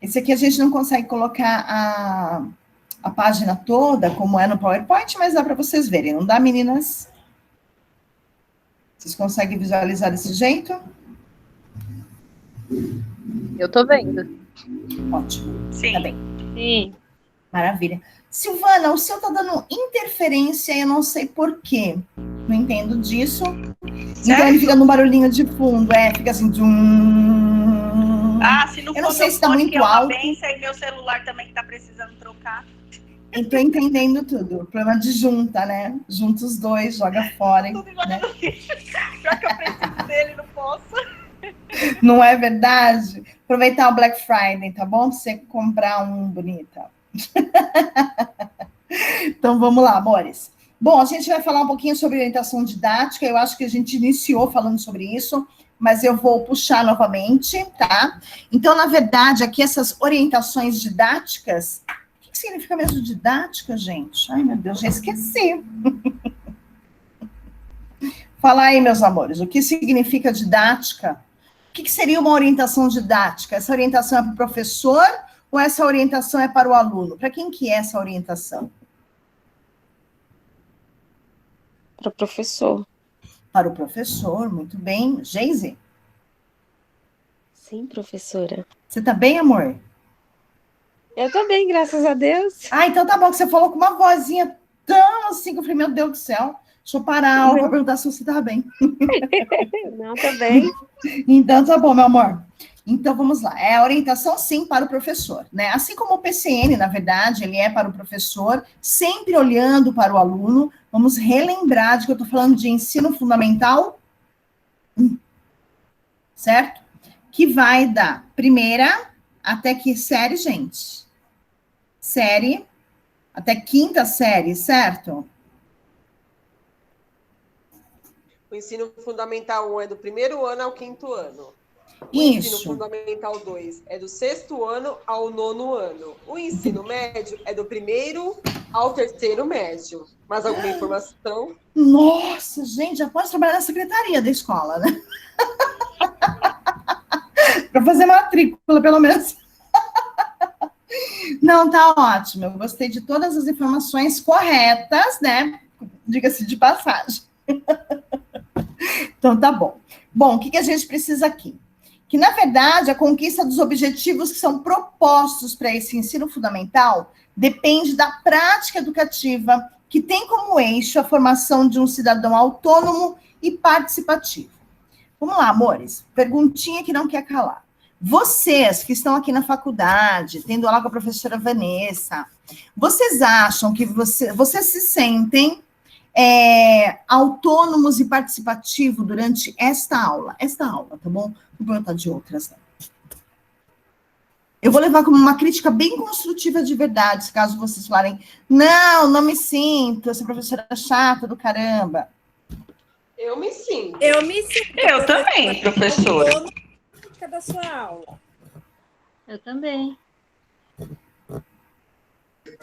Esse aqui a gente não consegue colocar a página toda, como é no PowerPoint, mas dá para vocês verem, não dá, meninas? Vocês conseguem visualizar desse jeito? Eu tô vendo. Ótimo. Sim. Tá bem. Sim. Maravilha. Silvana, o seu tá dando interferência e eu não sei por quê. Não entendo disso. Então ele fica no barulhinho de fundo, fica assim. Se não eu for não sei meu se tá fone, muito que é uma alto. benção, e meu celular também que tá precisando trocar. Eu tô entendendo tudo. Problema de junta, né? Junta os dois, joga fora. Tudo igual Né? Já que eu preciso dele, não posso. Não é verdade? Aproveitar o Black Friday, tá bom? Pra você comprar um bonita. Então, vamos lá, amores. Bom, a gente vai falar um pouquinho sobre orientação didática. Eu acho que a gente iniciou falando sobre isso, mas eu vou puxar novamente, tá? Então, na verdade, aqui essas orientações didáticas... O que significa mesmo didática, gente? Ai, meu Deus, já esqueci. Fala aí, meus amores, o que significa didática? O que seria uma orientação didática? Essa orientação é para o professor ou essa orientação é para o aluno? Para quem que é essa orientação? Para o professor. Para o professor, muito bem. Geise? Sim, professora. Você tá bem, amor? Eu tô bem, graças a Deus. Então tá bom, que você falou com uma vozinha tão assim, que eu falei, meu Deus do céu, deixa eu parar a aula para perguntar se você tá bem. Não, tá bem. Então tá bom, meu amor. Então vamos lá. É a orientação, sim, para o professor, né? Assim como o PCN, na verdade, ele é para o professor, sempre olhando para o aluno. Vamos relembrar de que eu estou falando de ensino fundamental, certo? Que vai da primeira até que série, gente? Série, até quinta série, certo? O ensino fundamental 1 é do primeiro ano ao quinto ano. O Isso. ensino fundamental 2 é do sexto ano ao nono ano. O ensino médio é do primeiro ao terceiro médio. Mais alguma informação? Nossa, gente, já pode trabalhar na secretaria da escola, né? Para fazer matrícula, pelo menos. Não, tá ótimo. Eu gostei de todas as informações corretas, né? Diga-se de passagem. Então, tá bom. Bom, o que a gente precisa aqui? Que, na verdade, a conquista dos objetivos que são propostos para esse ensino fundamental depende da prática educativa que tem como eixo a formação de um cidadão autônomo e participativo. Vamos lá, amores. Perguntinha que não quer calar. Vocês que estão aqui na faculdade, tendo aula com a professora Vanessa, vocês acham que vocês se sentem autônomos e participativos durante esta aula, tá bom? Vou perguntar de outras. Eu vou levar como uma crítica bem construtiva de verdade, caso vocês falarem, não me sinto, essa professora chata do caramba. Eu me sinto. Eu me sinto. Eu também, professora. Da sua aula. Eu também. Me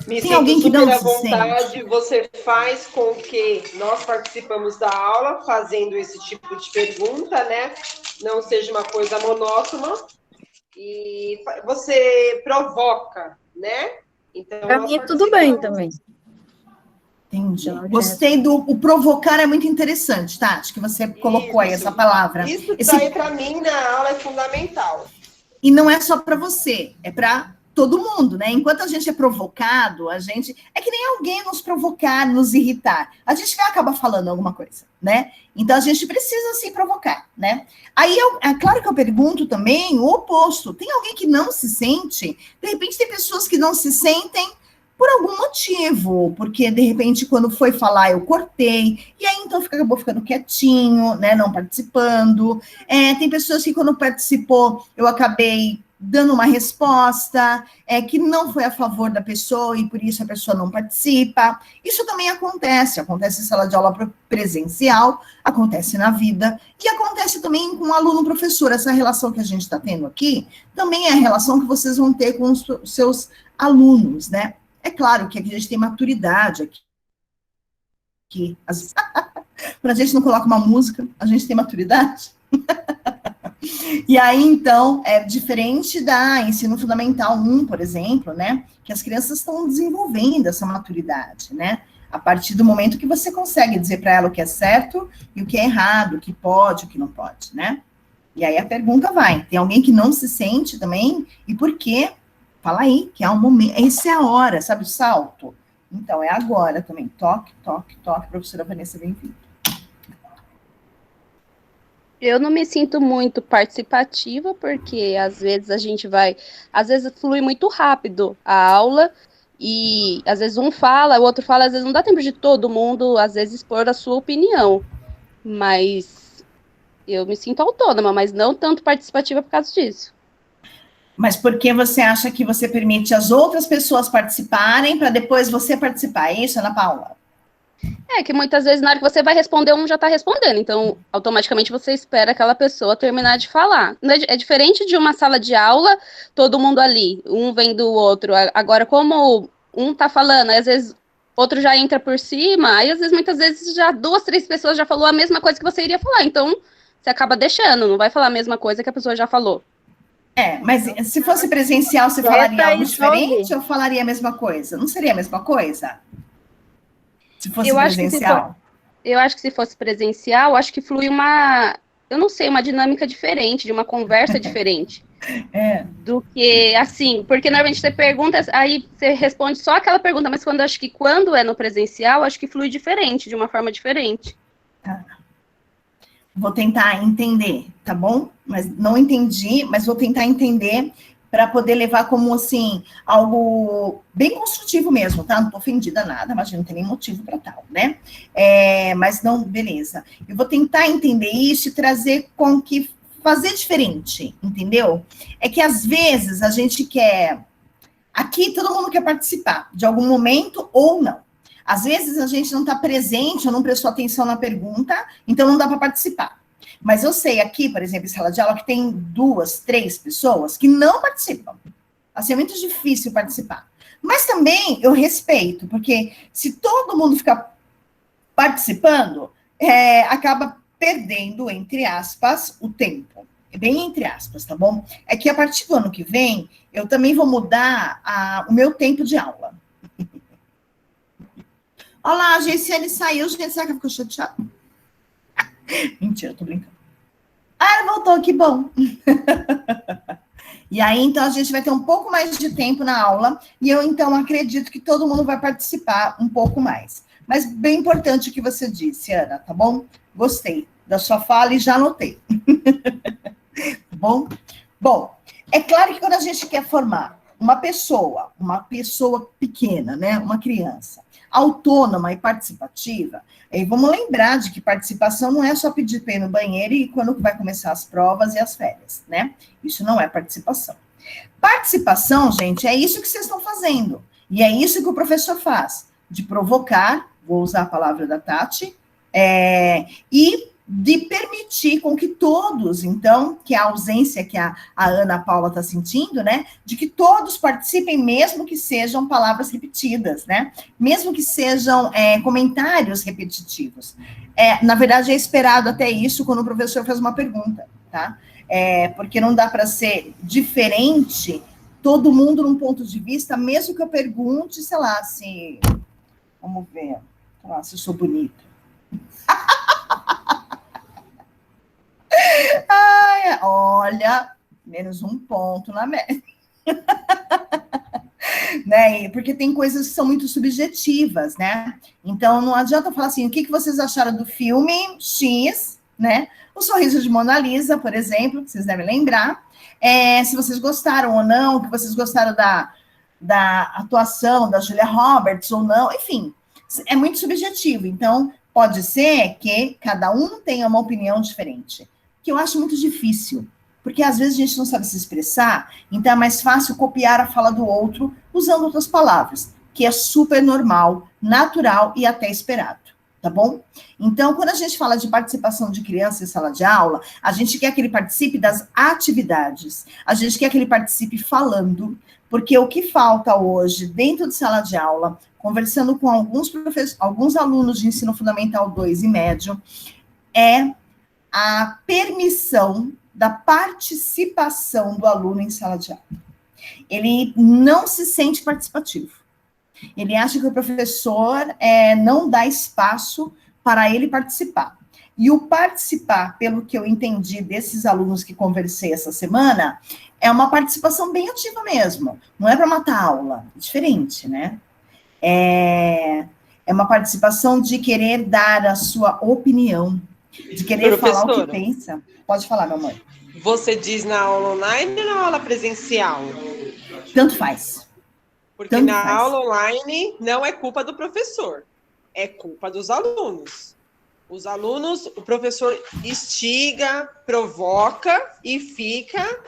Tem sinto alguém que super não à se vontade. sente? Você faz com que nós participamos da aula, fazendo esse tipo de pergunta, né? Não seja uma coisa monótona. E você provoca, né? Então, Para mim, tudo bem também. Entendi. Gostei o provocar, é muito interessante, Tati, que você colocou aí essa palavra. Isso daí, para mim, na aula é fundamental. E não é só para você, é para todo mundo, né? Enquanto a gente é provocado, é que nem alguém nos provocar, nos irritar. A gente vai acabar falando alguma coisa, né? Então, a gente precisa se provocar, né? Aí, é claro que eu pergunto também o oposto. Tem alguém que não se sente? De repente, tem pessoas que não se sentem por algum motivo, porque, de repente, quando foi falar, eu cortei, e aí, então, acabou ficando quietinho, né, não participando. Tem pessoas que, quando participou, eu acabei dando uma resposta que não foi a favor da pessoa, e por isso a pessoa não participa. Isso também acontece em sala de aula presencial, acontece na vida, e acontece também com aluno-professor. Essa relação que a gente está tendo aqui, também é a relação que vocês vão ter com os seus alunos, né? É claro que aqui a gente tem maturidade aqui. Quando a gente não coloca uma música, a gente tem maturidade. E aí, então, é diferente da ensino fundamental 1, por exemplo, né? Que as crianças estão desenvolvendo essa maturidade, né? A partir do momento que você consegue dizer para ela o que é certo e o que é errado, o que pode, o que não pode, né? E aí a pergunta vai, tem alguém que não se sente também? E por quê? Fala aí, que é um momento, essa é a hora, sabe o salto? Então, é agora também. Toque, toque, toque, professora Vanessa, bem-vinda. Eu não me sinto muito participativa, porque às vezes às vezes flui muito rápido a aula, e às vezes um fala, o outro fala, às vezes não dá tempo de todo mundo, às vezes, expor a sua opinião. Mas eu me sinto autônoma, mas não tanto participativa por causa disso. Mas por que você acha que você permite as outras pessoas participarem para depois você participar? É isso, Ana Paula? É que muitas vezes na hora que você vai responder, um já tá respondendo, então automaticamente você espera aquela pessoa terminar de falar. É diferente de uma sala de aula, todo mundo ali, um vem do outro. Agora, como um tá falando, aí, às vezes outro já entra por cima, aí às vezes, muitas vezes, já 2, 3 pessoas já falou a mesma coisa que você iria falar, então você acaba deixando, não vai falar a mesma coisa que a pessoa já falou. Mas se fosse presencial, você falaria algo diferente ou falaria a mesma coisa? Não seria a mesma coisa? Se fosse presencial? Eu acho que se fosse presencial, acho que flui eu não sei, uma dinâmica diferente, de uma conversa diferente. Do que, assim, porque normalmente você pergunta, aí você responde só aquela pergunta, mas quando é no presencial, acho que flui diferente, de uma forma diferente. Vou tentar entender, tá bom? Mas não entendi, mas vou tentar entender para poder levar como, assim, algo bem construtivo mesmo, tá? Não tô ofendida nada, mas não tem nem motivo para tal, né? Mas não, beleza. Eu vou tentar entender isso e trazer com que fazer diferente, entendeu? É que, às vezes, a gente quer... Aqui, todo mundo quer participar, de algum momento ou não. Às vezes, a gente não está presente ou não prestou atenção na pergunta, então não dá para participar. Mas eu sei aqui, por exemplo, em sala de aula, que tem 2, 3 pessoas que não participam. Assim, é muito difícil participar. Mas também eu respeito, porque se todo mundo ficar participando, acaba perdendo, entre aspas, o tempo. É bem entre aspas, tá bom? É que a partir do ano que vem, eu também vou mudar o meu tempo de aula. Olha lá, a Geiciane saiu, gente, será que ela ficou chateada? Mentira, tô brincando. Ela voltou, que bom. E aí, então, a gente vai ter um pouco mais de tempo na aula, e eu, então, acredito que todo mundo vai participar um pouco mais. Mas bem importante o que você disse, Ana, tá bom? Gostei da sua fala e já anotei. Tá bom? Bom, é claro que quando a gente quer formar uma pessoa pequena, né, uma criança, autônoma e participativa, e vamos lembrar de que participação não é só pedir para ir no banheiro e quando vai começar as provas e as férias, né? Isso não é participação. Participação, gente, é isso que vocês estão fazendo. E é isso que o professor faz, de provocar, vou usar a palavra da Tati, e de permitir com que todos, então, que a ausência que a Ana Paula está sentindo, né, de que todos participem, mesmo que sejam palavras repetidas, né, mesmo que sejam comentários repetitivos. Na verdade, é esperado até isso quando o professor faz uma pergunta, tá? Porque não dá para ser diferente, todo mundo num ponto de vista, mesmo que eu pergunte, sei lá, se... Vamos ver, sei lá, se eu sou bonita. Ai, olha, menos um ponto na média. Né? Porque tem coisas que são muito subjetivas, né? Então, não adianta falar assim, o que vocês acharam do filme X, né? O Sorriso de Mona Lisa, por exemplo, que vocês devem lembrar. Se vocês gostaram ou não, que vocês gostaram da atuação da Julia Roberts ou não, enfim, é muito subjetivo. Então, pode ser que cada um tenha uma opinião diferente, que eu acho muito difícil, porque às vezes a gente não sabe se expressar, então é mais fácil copiar a fala do outro usando outras palavras, que é super normal, natural e até esperado, tá bom? Então, quando a gente fala de participação de criança em sala de aula, a gente quer que ele participe das atividades, a gente quer que ele participe falando, porque o que falta hoje dentro de sala de aula, conversando com alguns alunos de ensino fundamental 2 e médio, é a permissão da participação do aluno em sala de aula. Ele não se sente participativo. Ele acha que o professor não dá espaço para ele participar. E o participar, pelo que eu entendi desses alunos que conversei essa semana, é uma participação bem ativa mesmo. Não é para matar a aula, é diferente, né? É uma participação de querer dar a sua opinião, de querer falar o que pensa. Pode falar, meu amor. Você diz na aula online ou na aula presencial? Tanto faz. Porque na aula online não é culpa do professor, é culpa dos alunos. Os alunos, o professor instiga, provoca e fica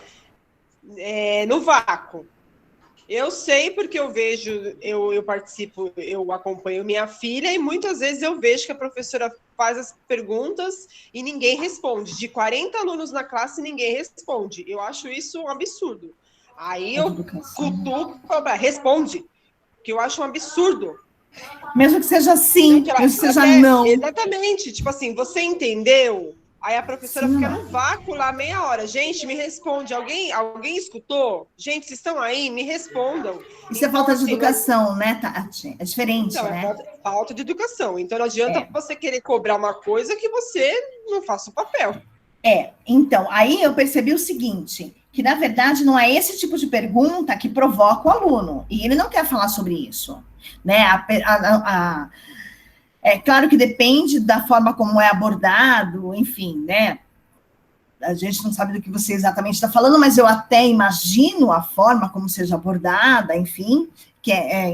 no vácuo. Eu sei porque eu vejo, eu participo, eu acompanho minha filha e muitas vezes eu vejo que a professora faz as perguntas e ninguém responde. De 40 alunos na classe, ninguém responde. Eu acho isso um absurdo. Aí eu cutuco, responde, que eu acho um absurdo. Mesmo que seja sim, mesmo que seja não. Exatamente, tipo assim, você entendeu? Aí a professora fica no vácuo lá meia hora. Gente, me responde. Alguém escutou? Gente, vocês estão aí? Me respondam. Isso é falta de educação, né, Tati? É diferente, então, né? É falta de educação. Então, não adianta você querer cobrar uma coisa que você não faça o papel. Então, aí eu percebi o seguinte, que na verdade não é esse tipo de pergunta que provoca o aluno. E ele não quer falar sobre isso, né? É claro que depende da forma como é abordado, enfim, né? A gente não sabe do que você exatamente está falando, mas eu até imagino a forma como seja abordada, enfim,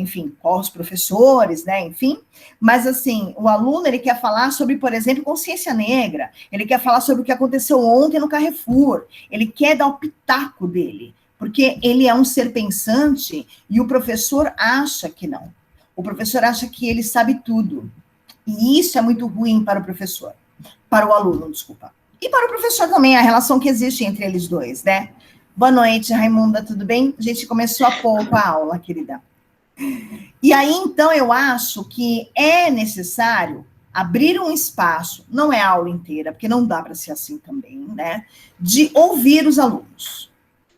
enfim, qual os professores, né, enfim. Mas, assim, o aluno, ele quer falar sobre, por exemplo, consciência negra, ele quer falar sobre o que aconteceu ontem no Carrefour, ele quer dar o pitaco dele, porque ele é um ser pensante e o professor acha que não. O professor acha que ele sabe tudo. E isso é muito ruim para o professor, para o aluno, desculpa. E para o professor também, a relação que existe entre eles dois, né? Boa noite, Raimunda, tudo bem? A gente começou há pouco a aula, querida. E aí, então, eu acho que é necessário abrir um espaço, não é a aula inteira, porque não dá para ser assim também, né? De ouvir os alunos.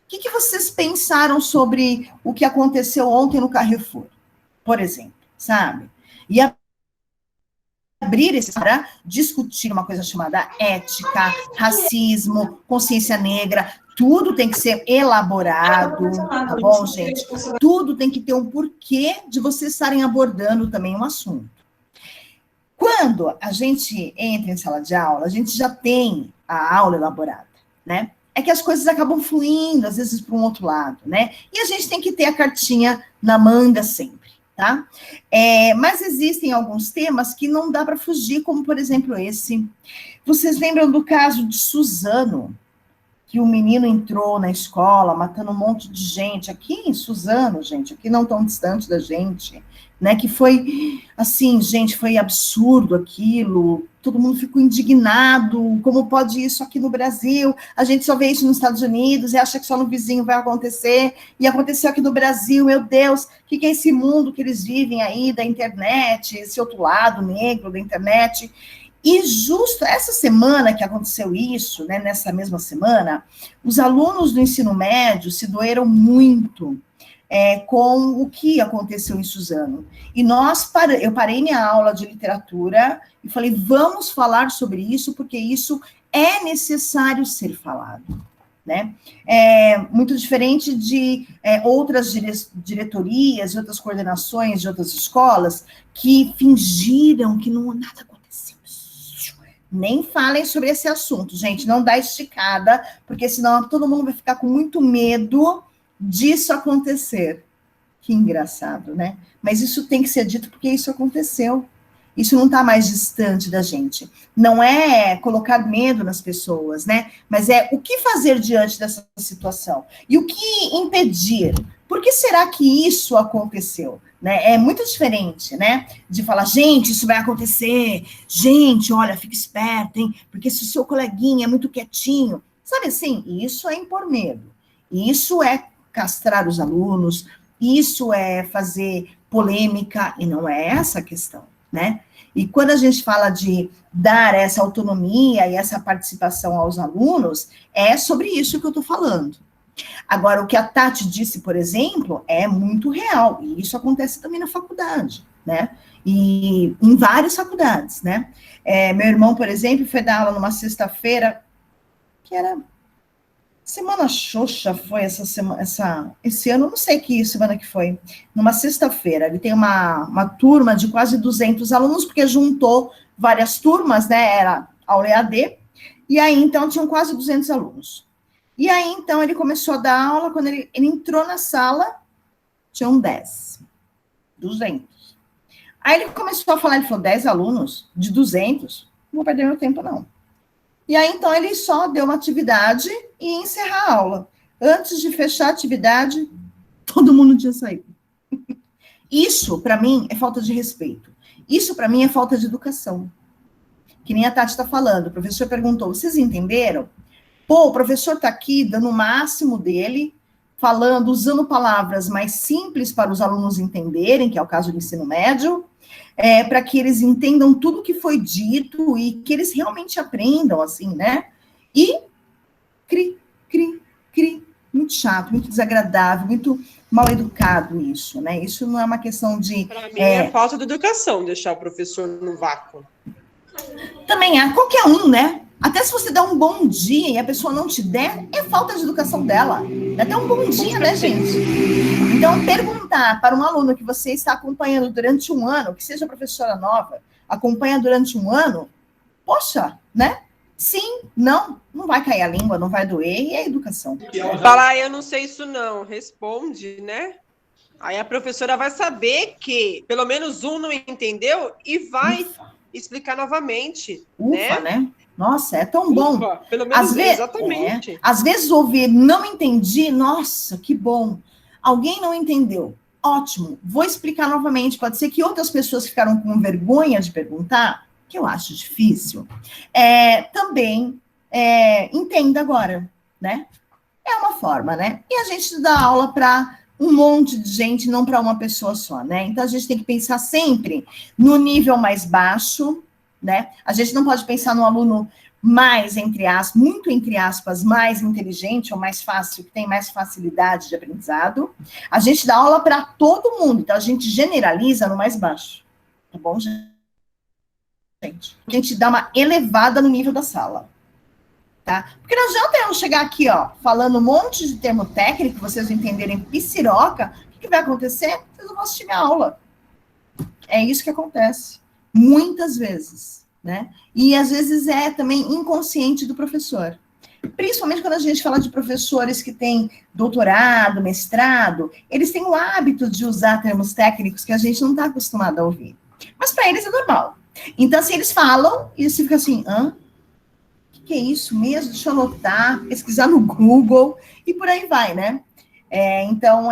O que vocês pensaram sobre o que aconteceu ontem no Carrefour, por exemplo, sabe? E abrir esse para discutir uma coisa chamada ética, racismo, consciência negra, tudo tem que ser elaborado, tá bom, gente? Tudo tem que ter um porquê de vocês estarem abordando também um assunto. Quando a gente entra em sala de aula, a gente já tem a aula elaborada, né? É que as coisas acabam fluindo, às vezes, para um outro lado, né? E a gente tem que ter a cartinha na manga sempre. Tá? Mas existem alguns temas que não dá para fugir, como, por exemplo, esse. Vocês lembram do caso de Suzano, que o menino entrou na escola, matando um monte de gente, aqui em Suzano, gente, aqui não tão distante da gente, né, que foi, assim, gente, foi absurdo aquilo, todo mundo ficou indignado, como pode isso aqui no Brasil, a gente só vê isso nos Estados Unidos e acha que só no vizinho vai acontecer, e aconteceu aqui no Brasil, meu Deus, o que é esse mundo que eles vivem aí da internet, esse outro lado negro da internet? E justo essa semana que aconteceu isso, né, nessa mesma semana, os alunos do ensino médio se doeram muito com o que aconteceu em Suzano. E eu parei minha aula de literatura e falei, vamos falar sobre isso, porque isso é necessário ser falado, né? Muito diferente de outras diretorias e outras coordenações de outras escolas que fingiram que nada aconteceu. Nem falem sobre esse assunto, gente, não dá esticada, porque senão todo mundo vai ficar com muito medo disso acontecer. Que engraçado, né? Mas isso tem que ser dito porque isso aconteceu. Isso não está mais distante da gente. Não é colocar medo nas pessoas, né? Mas é o que fazer diante dessa situação. E o que impedir. Por que será que isso aconteceu? Né? É muito diferente, né? De falar, gente, isso vai acontecer. Gente, olha, fica esperto, hein? Porque se o seu coleguinha é muito quietinho. Sabe assim? Isso é impor medo. Isso é castrar os alunos. Isso é fazer polêmica. E não é essa a questão, né? E quando a gente fala de dar essa autonomia e essa participação aos alunos, é sobre isso que eu estou falando. Agora, o que a Tati disse, por exemplo, é muito real, e isso acontece também na faculdade, né? E em várias faculdades, né? Meu irmão, por exemplo, foi dar aula numa sexta-feira, que era semana xoxa, foi esse ano, não sei que semana que foi, numa sexta-feira. Ele tem uma turma de quase 200 alunos, porque juntou várias turmas, né? Era aula EAD, e aí, então, tinham quase 200 alunos. E aí, então, ele começou a dar aula, quando ele entrou na sala, tinham 10, 200. Aí ele começou a falar, ele falou, 10 alunos de 200, não vou perder meu tempo, não. E aí, então, ele só deu uma atividade e ia encerrar a aula. Antes de fechar a atividade, todo mundo tinha saído. Isso, para mim, é falta de respeito. Isso, para mim, é falta de educação. Que nem a Tati está falando. O professor perguntou, vocês entenderam? Pô, o professor está aqui dando o máximo dele, falando, usando palavras mais simples para os alunos entenderem, que é o caso do ensino médio, para que eles entendam tudo que foi dito e que eles realmente aprendam, assim, né? E cri. Muito chato, muito desagradável, muito mal educado isso, né? Isso não é uma questão de... Para mim, é falta de educação deixar o professor no vácuo. Também é, qualquer um, né? Até se você dá um bom dia e a pessoa não te der, é falta de educação dela. Até um bom dia, né, gente? Então, perguntar para um aluno que você está acompanhando durante um ano, que seja professora nova, acompanha durante um ano, poxa, né? Sim, não vai cair a língua, não vai doer, e é educação. Falar, eu não sei isso não, responde, né? Aí a professora vai saber que pelo menos um não entendeu e vai explicar novamente. Né? Nossa, é tão bom. Pelo menos exatamente. Às vezes ouvir, não entendi, nossa, que bom. Alguém não entendeu. Ótimo, vou explicar novamente. Pode ser que outras pessoas ficaram com vergonha de perguntar, que eu acho difícil. Também entenda agora, né? É uma forma, né? E a gente dá aula para um monte de gente, não para uma pessoa só, né? Então, a gente tem que pensar sempre no nível mais baixo, né? A gente não pode pensar no aluno mais, muito entre aspas, mais inteligente ou mais fácil, que tem mais facilidade de aprendizado. A gente dá aula para todo mundo, então a gente generaliza no mais baixo. Tá bom, gente? A gente dá uma elevada no nível da sala. Tá? Porque não adianta eu chegar aqui, ó, falando um monte de termo técnico, vocês entenderem pisiroca, o que vai acontecer? Vocês não vão assistir minha aula. É isso que acontece. Muitas vezes, né? E às vezes é também inconsciente do professor. Principalmente quando a gente fala de professores que têm doutorado, mestrado, eles têm o hábito de usar termos técnicos que a gente não está acostumado a ouvir. Mas para eles é normal. Então, se eles falam, e você fica assim, o que é isso mesmo? Deixa eu anotar, pesquisar no Google, e por aí vai, né? Então,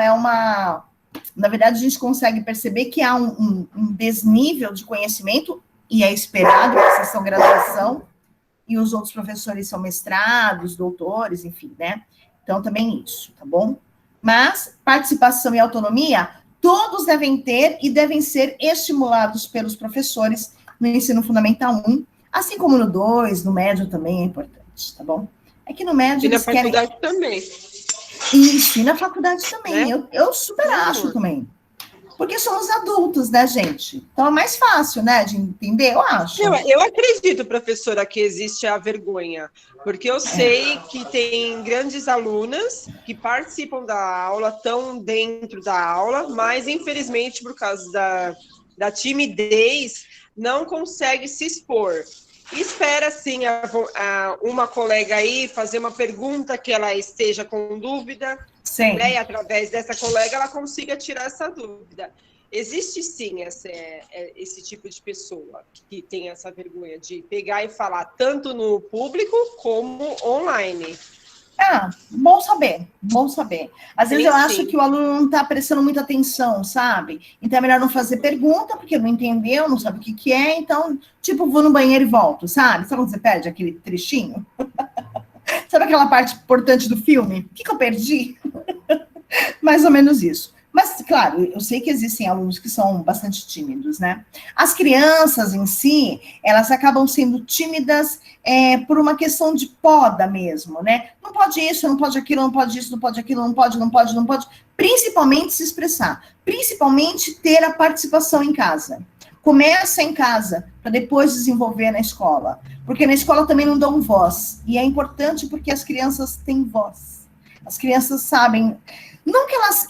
na verdade, a gente consegue perceber que há um desnível de conhecimento, e é esperado, porque vocês são graduação, e os outros professores são mestrados, doutores, enfim, né? Então, também isso, tá bom? Mas, participação e autonomia, todos devem ter e devem ser estimulados pelos professores no ensino fundamental 1, assim como no 2, no médio também é importante, tá bom? É que no médio... E na faculdade também. Isso, e na faculdade também. Eu super acho também. Porque somos adultos, né, gente? Então é mais fácil, né, de entender, eu acho. Eu acredito, professora, que existe a vergonha, porque eu sei que tem grandes alunas que participam da aula, estão dentro da aula, mas, infelizmente, por causa da timidez, não consegue se expor. Espera, sim, uma colega aí fazer uma pergunta que ela esteja com dúvida, né, e através dessa colega ela consiga tirar essa dúvida. Existe, sim, esse tipo de pessoa que tem essa vergonha de pegar e falar tanto no público como online. Bom saber, bom saber. Às vezes eu acho que o aluno não está prestando muita atenção, sabe? Então é melhor não fazer pergunta, porque não entendeu, não sabe o que é, então, tipo, vou no banheiro e volto, sabe? Sabe quando você perde aquele trechinho? Sabe aquela parte importante do filme? O que eu perdi? Mais ou menos isso. Mas, claro, eu sei que existem alunos que são bastante tímidos, né? As crianças em si, elas acabam sendo tímidas por uma questão de poda mesmo, né? Não pode isso, não pode aquilo, não pode isso, não pode aquilo, não pode, não pode, não pode. Principalmente se expressar, principalmente ter a participação em casa. Começa em casa, para depois desenvolver na escola. Porque na escola também não dão voz. E é importante porque as crianças têm voz. As crianças sabem, não que elas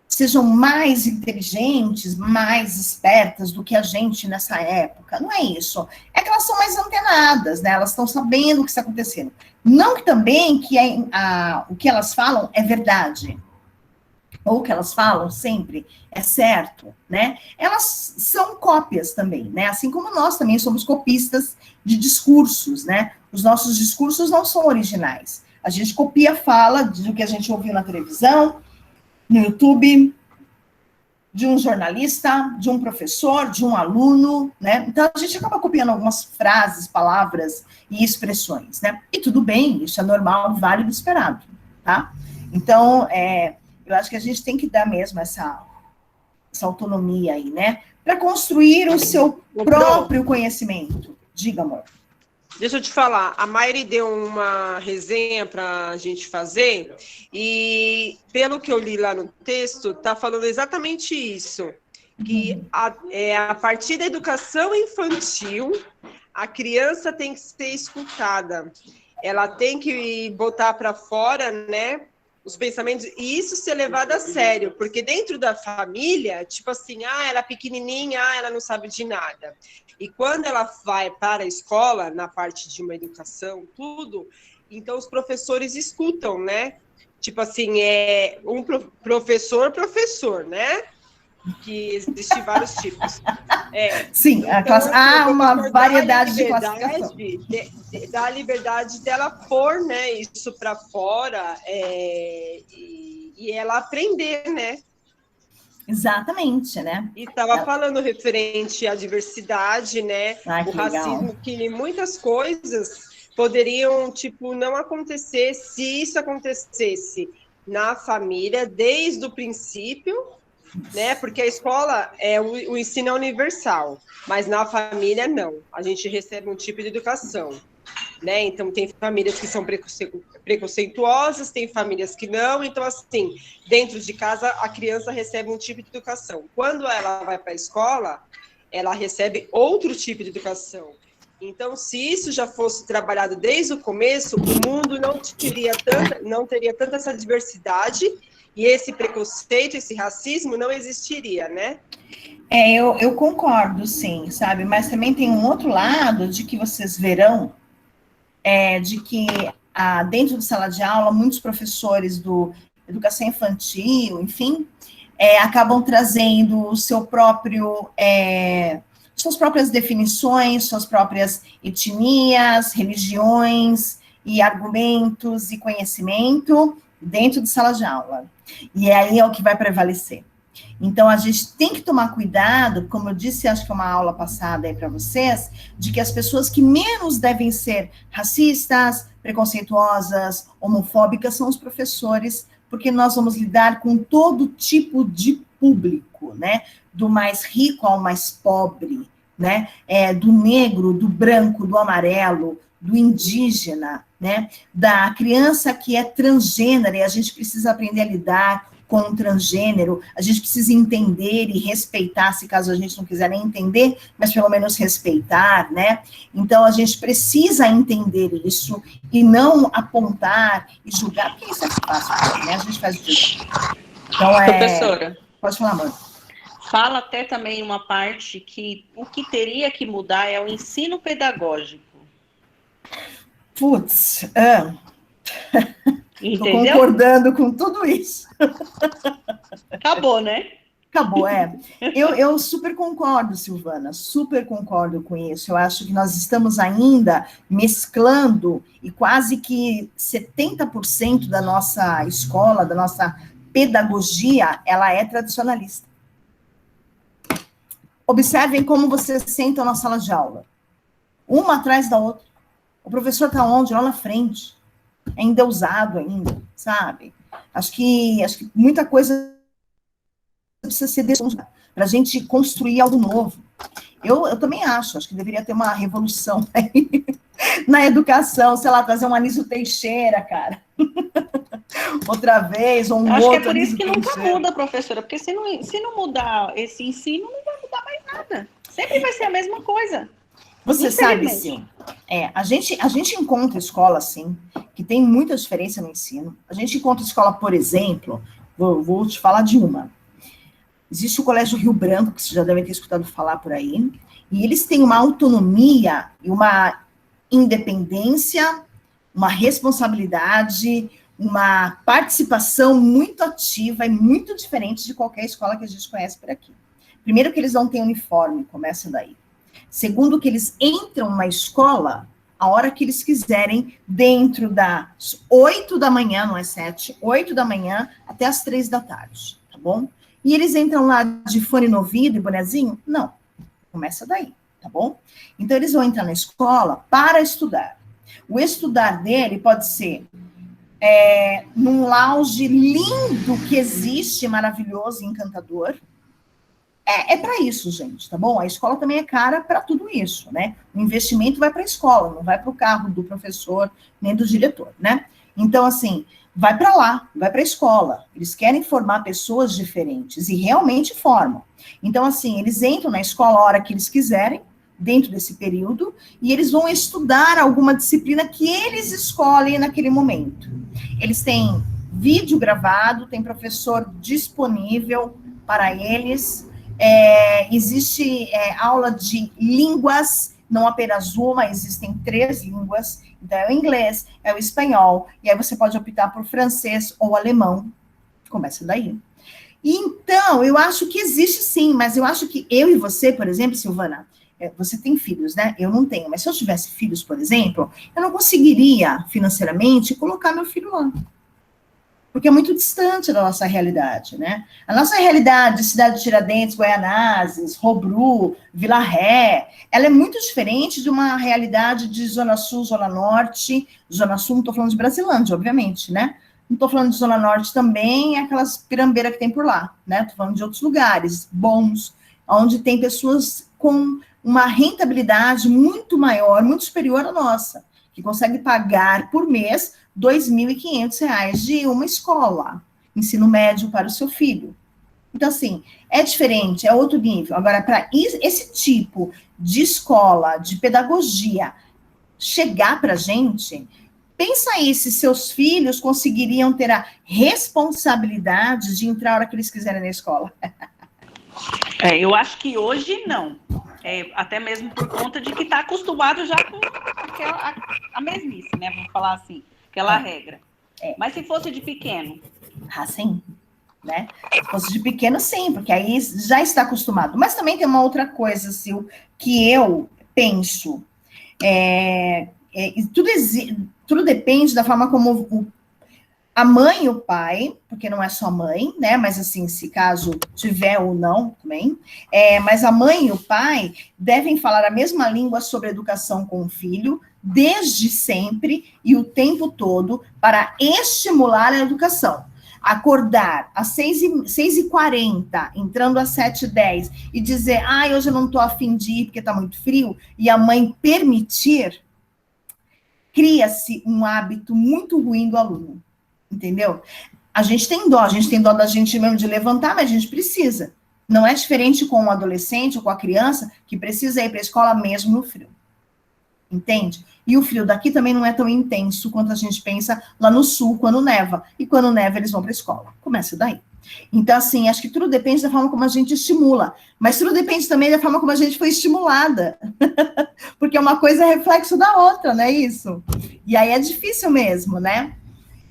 sejam mais inteligentes, mais espertas do que a gente nessa época. Não é isso. É que elas são mais antenadas, né? Elas estão sabendo o que está acontecendo. Não que também que o que elas falam é verdade. Ou o que elas falam sempre é certo, né? Elas são cópias também, né? Assim como nós também somos copistas de discursos, né? Os nossos discursos não são originais. A gente copia a fala do que a gente ouviu na televisão, no YouTube, de um jornalista, de um professor, de um aluno, né? Então, a gente acaba copiando algumas frases, palavras e expressões, né? E tudo bem, isso é normal, válido, esperado, tá? Então, eu acho que a gente tem que dar mesmo essa autonomia aí, né? Para construir o seu próprio conhecimento. Diga, amor. Deixa eu te falar, a Mayri deu uma resenha para a gente fazer e, pelo que eu li lá no texto, está falando exatamente isso, que a partir da educação infantil, a criança tem que ser escutada, ela tem que botar para fora, né, os pensamentos, e isso ser levado a sério, porque dentro da família, tipo assim, ela é pequenininha, ela não sabe de nada. E quando ela vai para a escola, na parte de uma educação, tudo, então os professores escutam, né? Tipo assim, um professor, né? Que existem vários tipos. Sim, então, há uma variedade de classificação. Dá a liberdade dela pôr, né, isso para fora e ela aprender, né? Exatamente, né? E estava falando referente à diversidade, né? Ai, o racismo, legal. Que muitas coisas poderiam, tipo, não acontecer se isso acontecesse na família desde o princípio, né? Porque a escola o ensino é universal, mas na família não. A gente recebe um tipo de educação, né? Então tem famílias que são preconceituosas, tem famílias que não. Então, assim, dentro de casa a criança recebe um tipo de educação. Quando ela vai para a escola, ela recebe outro tipo de educação. Então, se isso já fosse trabalhado desde o começo, o mundo não teria tanta essa diversidade. E esse preconceito, esse racismo não existiria, né? Eu concordo, sim, sabe? Mas também tem um outro lado de que vocês verão, de que dentro de sala de aula, muitos professores do educação infantil, enfim, acabam trazendo o seu próprio, suas próprias definições, suas próprias etnias, religiões e argumentos e conhecimento dentro de sala de aula. E aí é o que vai prevalecer. Então, a gente tem que tomar cuidado, como eu disse, acho que é uma aula passada aí para vocês, de que as pessoas que menos devem ser racistas, preconceituosas, homofóbicas, são os professores, porque nós vamos lidar com todo tipo de público, né? Do mais rico ao mais pobre, né? Do negro, do branco, do amarelo, do indígena, né? Da criança que é transgênero, e a gente precisa aprender a lidar com o transgênero, a gente precisa entender e respeitar, se caso a gente não quiser nem entender, mas pelo menos respeitar, né? Então, a gente precisa entender isso e não apontar e julgar, porque isso é fácil, né? A gente faz isso. Então, Professora. Pode falar, mãe. Fala até também uma parte que o que teria que mudar é o ensino pedagógico. Putz, Entendeu? Tô concordando com tudo isso. Acabou, né? Acabou, Eu super concordo, Silvana, super concordo com isso. Eu acho que nós estamos ainda mesclando, e quase que 70% da nossa escola, da nossa pedagogia, ela é tradicionalista. Observem como vocês sentam na sala de aula. Uma atrás da outra. O professor está onde? Lá na frente. É endeusado ainda, sabe? Acho que muita coisa precisa ser para a gente construir algo novo. Eu também acho que deveria ter uma revolução aí na educação, sei lá, trazer um Anísio Teixeira, cara. Outra vez, ou um acho outro. Que é por isso que Anísio nunca Teixeira. muda, professora, porque se não mudar esse ensino, não vai mudar mais nada. Sempre vai ser a mesma coisa. Você sabe, sim. A gente encontra escola, sim, que tem muita diferença no ensino. A gente encontra escola, por exemplo, vou te falar de uma. Existe o Colégio Rio Branco, que vocês já devem ter escutado falar por aí, e eles têm uma autonomia e uma independência, uma responsabilidade, uma participação muito ativa e muito diferente de qualquer escola que a gente conhece por aqui. Primeiro que eles não têm uniforme, começa daí. Segundo que eles entram na escola a hora que eles quiserem, dentro das 8 da manhã, não é 7, 8 da manhã até as 3 da tarde, tá bom? E eles entram lá de fone no ouvido e bonezinho? Não, começa daí, tá bom? Então, eles vão entrar na escola para estudar. O estudar dele pode ser num lounge lindo que existe, maravilhoso e encantador. É para isso, gente, tá bom? A escola também é cara para tudo isso, né? O investimento vai para a escola, não vai para o carro do professor, nem do diretor, né? Então, assim, vai para lá, vai para a escola. Eles querem formar pessoas diferentes e realmente formam. Então, assim, eles entram na escola a hora que eles quiserem, dentro desse período, e eles vão estudar alguma disciplina que eles escolhem naquele momento. Eles têm vídeo gravado, tem professor disponível para eles, existe aula de línguas, não apenas uma, existem 3 línguas, então é o inglês, é o espanhol, e aí você pode optar por francês ou alemão, começa daí. Então, eu acho que existe sim, mas eu acho que eu e você, por exemplo, Silvana, você tem filhos, né? Eu não tenho, mas se eu tivesse filhos, por exemplo, eu não conseguiria financeiramente colocar meu filho lá. Porque é muito distante da nossa realidade, né? A nossa realidade de Cidade de Tiradentes, Guaianazes, Robru, Vila Ré, ela é muito diferente de uma realidade de Zona Sul, Zona Norte. Zona Sul, não estou falando de Brasilândia, obviamente, né? Não estou falando de Zona Norte também, aquelas pirambeiras que tem por lá, né? Estou falando de outros lugares bons, onde tem pessoas com uma rentabilidade muito maior, muito superior à nossa, que consegue pagar por mês R$ 2.500 de uma escola, ensino médio para o seu filho. Então, assim, é diferente, é outro nível. Agora, para esse tipo de escola, de pedagogia, chegar para a gente, pensa aí se seus filhos conseguiriam ter a responsabilidade de entrar a hora que eles quiserem na escola. Eu acho que hoje não. Até mesmo por conta de que está acostumado já com a mesmice, né? Vamos falar assim, aquela regra. Mas se fosse de pequeno? Sim, né? Se fosse de pequeno, sim, porque aí já está acostumado. Mas também tem uma outra coisa, Sil, que eu penso. Tudo depende da forma como a mãe e o pai, porque não é só mãe, né? Mas assim, se caso tiver ou não, também. Mas a mãe e o pai devem falar a mesma língua sobre educação com o filho, desde sempre e o tempo todo, para estimular a educação. Acordar às 6h40, entrando às 7h10, e dizer, hoje eu não estou a fim de ir porque está muito frio, e a mãe permitir, cria-se um hábito muito ruim do aluno. Entendeu? A gente tem dó da gente mesmo de levantar, mas a gente precisa. Não é diferente com um adolescente ou com a criança que precisa ir para a escola mesmo no frio. Entende? E o frio daqui também não é tão intenso quanto a gente pensa lá no sul, quando neva. E quando neva, eles vão para a escola. Começa daí. Então, assim, acho que tudo depende da forma como a gente estimula. Mas tudo depende também da forma como a gente foi estimulada. Porque uma coisa é reflexo da outra, não é isso? E aí é difícil mesmo, né?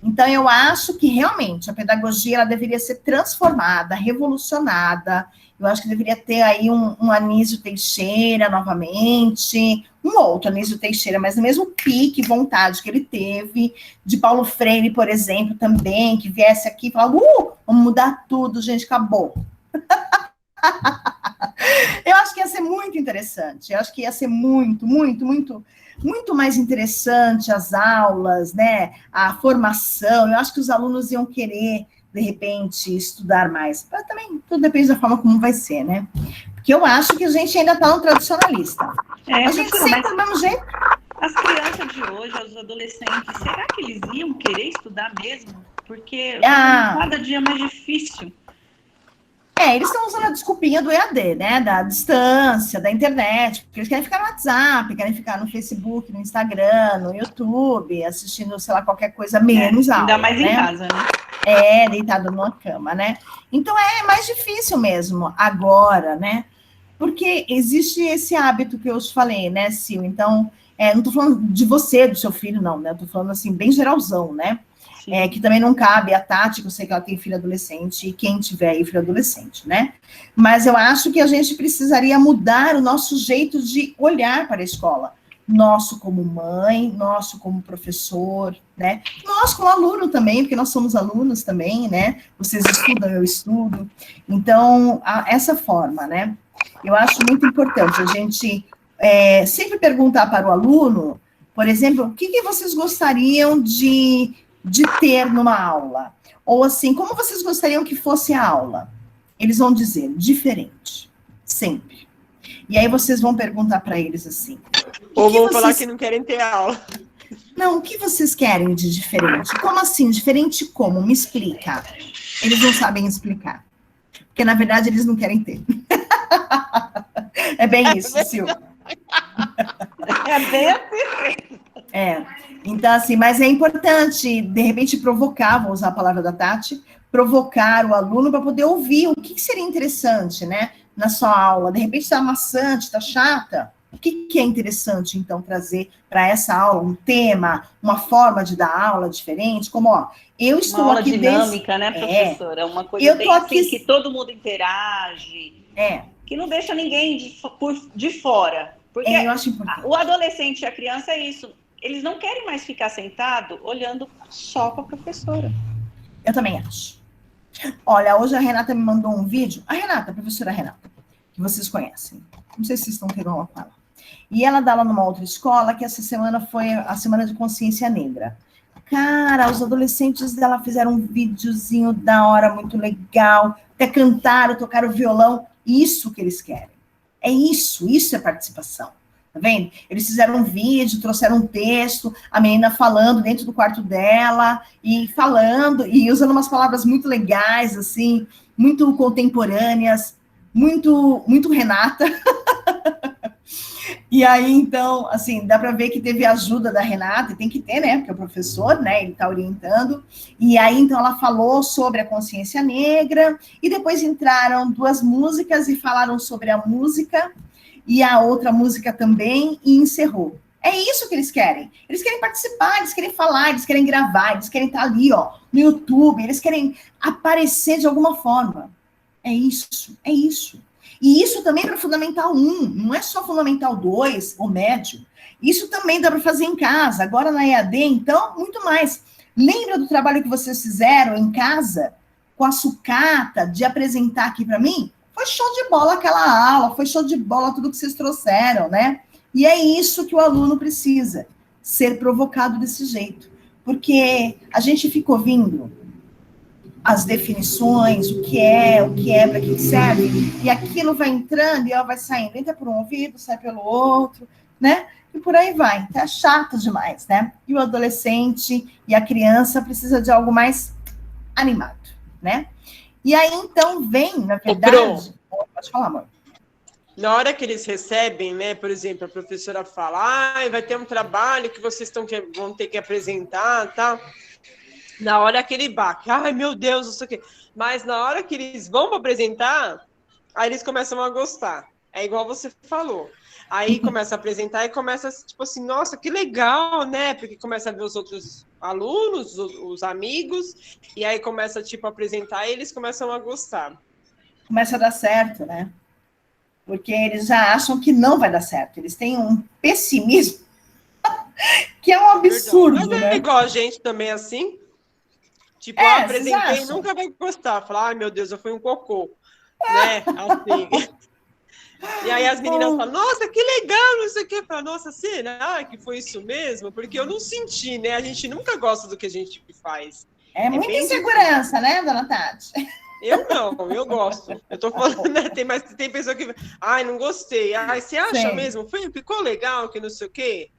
Então, eu acho que, realmente, a pedagogia ela deveria ser transformada, revolucionada. Eu acho que deveria ter aí um Anísio Teixeira, novamente, um outro Anísio Teixeira, mas no mesmo pique, vontade que ele teve, de Paulo Freire, por exemplo, também, que viesse aqui e falava, vamos mudar tudo, gente, acabou. Eu acho que ia ser muito interessante, eu acho que ia ser muito mais interessante as aulas, né, a formação. Eu acho que os alunos iam querer de repente, estudar mais? Também tudo depende da forma como vai ser, né? Porque eu acho que a gente ainda está no tradicionalista. A gente sempre do mesmo jeito. As crianças de hoje, os adolescentes, será que eles iam querer estudar mesmo? Porque cada dia é mais difícil. Eles estão usando a desculpinha do EAD, né? Da distância, da internet, porque eles querem ficar no WhatsApp, querem ficar no Facebook, no Instagram, no YouTube, assistindo, sei lá, qualquer coisa menos aula. Ainda mais, né? Em casa, né? Deitado numa cama, né? Então é mais difícil mesmo agora, né? Porque existe esse hábito que eu te falei, né, Sil? Então, não estou falando de você, do seu filho, não, né? Estou falando assim, bem geralzão, né? Que também não cabe a Tati, que eu sei que ela tem filho adolescente, e quem tiver aí filho adolescente, né? Mas eu acho que a gente precisaria mudar o nosso jeito de olhar para a escola. Nosso como mãe, nosso como professor, né? Nós como aluno também, porque nós somos alunos também, né? Vocês estudam, eu estudo. Então, essa forma, né? Eu acho muito importante a gente sempre perguntar para o aluno, por exemplo, o que vocês gostariam de ter numa aula? Ou assim, como vocês gostariam que fosse a aula? Eles vão dizer, diferente, sempre. E aí vocês vão perguntar para eles assim. Ou vão falar que não querem ter aula. Não, o que vocês querem de diferente? Como assim? Diferente como? Me explica. Eles não sabem explicar. Porque, na verdade, eles não querem ter. É bem isso, Sil. É bem assim. Então, assim, mas é importante, de repente, provocar, vou usar a palavra da Tati, provocar o aluno para poder ouvir o que seria interessante, né, na sua aula. De repente está maçante, está chata. O que é interessante, então, trazer para essa aula um tema, uma forma de dar aula diferente? Como, eu estou uma aula aqui dinâmica, né, professora? Uma coisa bem assim, que todo mundo interage, que não deixa ninguém de fora. Porque eu acho importante. O adolescente e a criança é isso. Eles não querem mais ficar sentado olhando só para a professora. Eu também acho. Olha, hoje a Renata me mandou um vídeo. A professora Renata, que vocês conhecem. Não sei se vocês estão tendo aula com ela. E ela dá aula numa outra escola, que essa semana foi a Semana de Consciência Negra. Cara, os adolescentes dela fizeram um videozinho da hora, muito legal. Até cantaram, tocaram violão. Isso que eles querem. É isso é participação. Tá vendo? Eles fizeram um vídeo, trouxeram um texto, a menina falando dentro do quarto dela, e falando, e usando umas palavras muito legais, assim, muito contemporâneas, muito Renata. E aí, então, assim, dá para ver que teve ajuda da Renata, e tem que ter, né, porque é o professor, né, ele está orientando. E aí, então, ela falou sobre a consciência negra, e depois entraram duas músicas e falaram sobre a música, e a outra música também, e encerrou. É isso que eles querem. Eles querem participar, eles querem falar, eles querem gravar, eles querem estar ali, no YouTube, eles querem aparecer de alguma forma. É isso. E isso também para Fundamental 1, não é só Fundamental 2 ou médio. Isso também dá para fazer em casa. Agora na EAD, então, muito mais. Lembra do trabalho que vocês fizeram em casa, com a sucata, de apresentar aqui para mim? Foi show de bola aquela aula, foi show de bola tudo que vocês trouxeram, né? E é isso que o aluno precisa, ser provocado desse jeito. Porque a gente fica ouvindo as definições, o que é, para que serve, e aquilo vai entrando e ela vai saindo, entra por um ouvido, sai pelo outro, né? E por aí vai. Então é chato demais, né? E o adolescente e a criança precisa de algo mais animado, né? E aí, então, vem, na verdade... Pode falar, amor. Na hora que eles recebem, né, por exemplo, a professora fala, vai ter um trabalho que vocês vão ter que apresentar, tá? Na hora que ele bate, meu Deus, não sei o quê. Mas na hora que eles vão apresentar, aí eles começam a gostar. É igual você falou. Aí começa a apresentar e começa, tipo assim, nossa, que legal, né? Porque começa a ver os outros alunos, os amigos, e aí começa, tipo, a apresentar e eles começam a gostar. Começa a dar certo, né? Porque eles já acham que não vai dar certo. Eles têm um pessimismo que é um absurdo, mas né? É igual a gente também, assim. Tipo, apresentei e nunca vai gostar. Falar, meu Deus, eu fui um cocô. Né? Assim. E aí as meninas falam, nossa, que legal, não sei o quê. Fala, nossa, será que foi isso mesmo? Porque eu não senti, né? A gente nunca gosta do que a gente faz. É muita insegurança, né, dona Tati? Eu não, eu gosto. Eu tô falando, né? Tem pessoa que. Ai, não gostei. Ai, você acha mesmo? Ficou legal, que não sei o quê?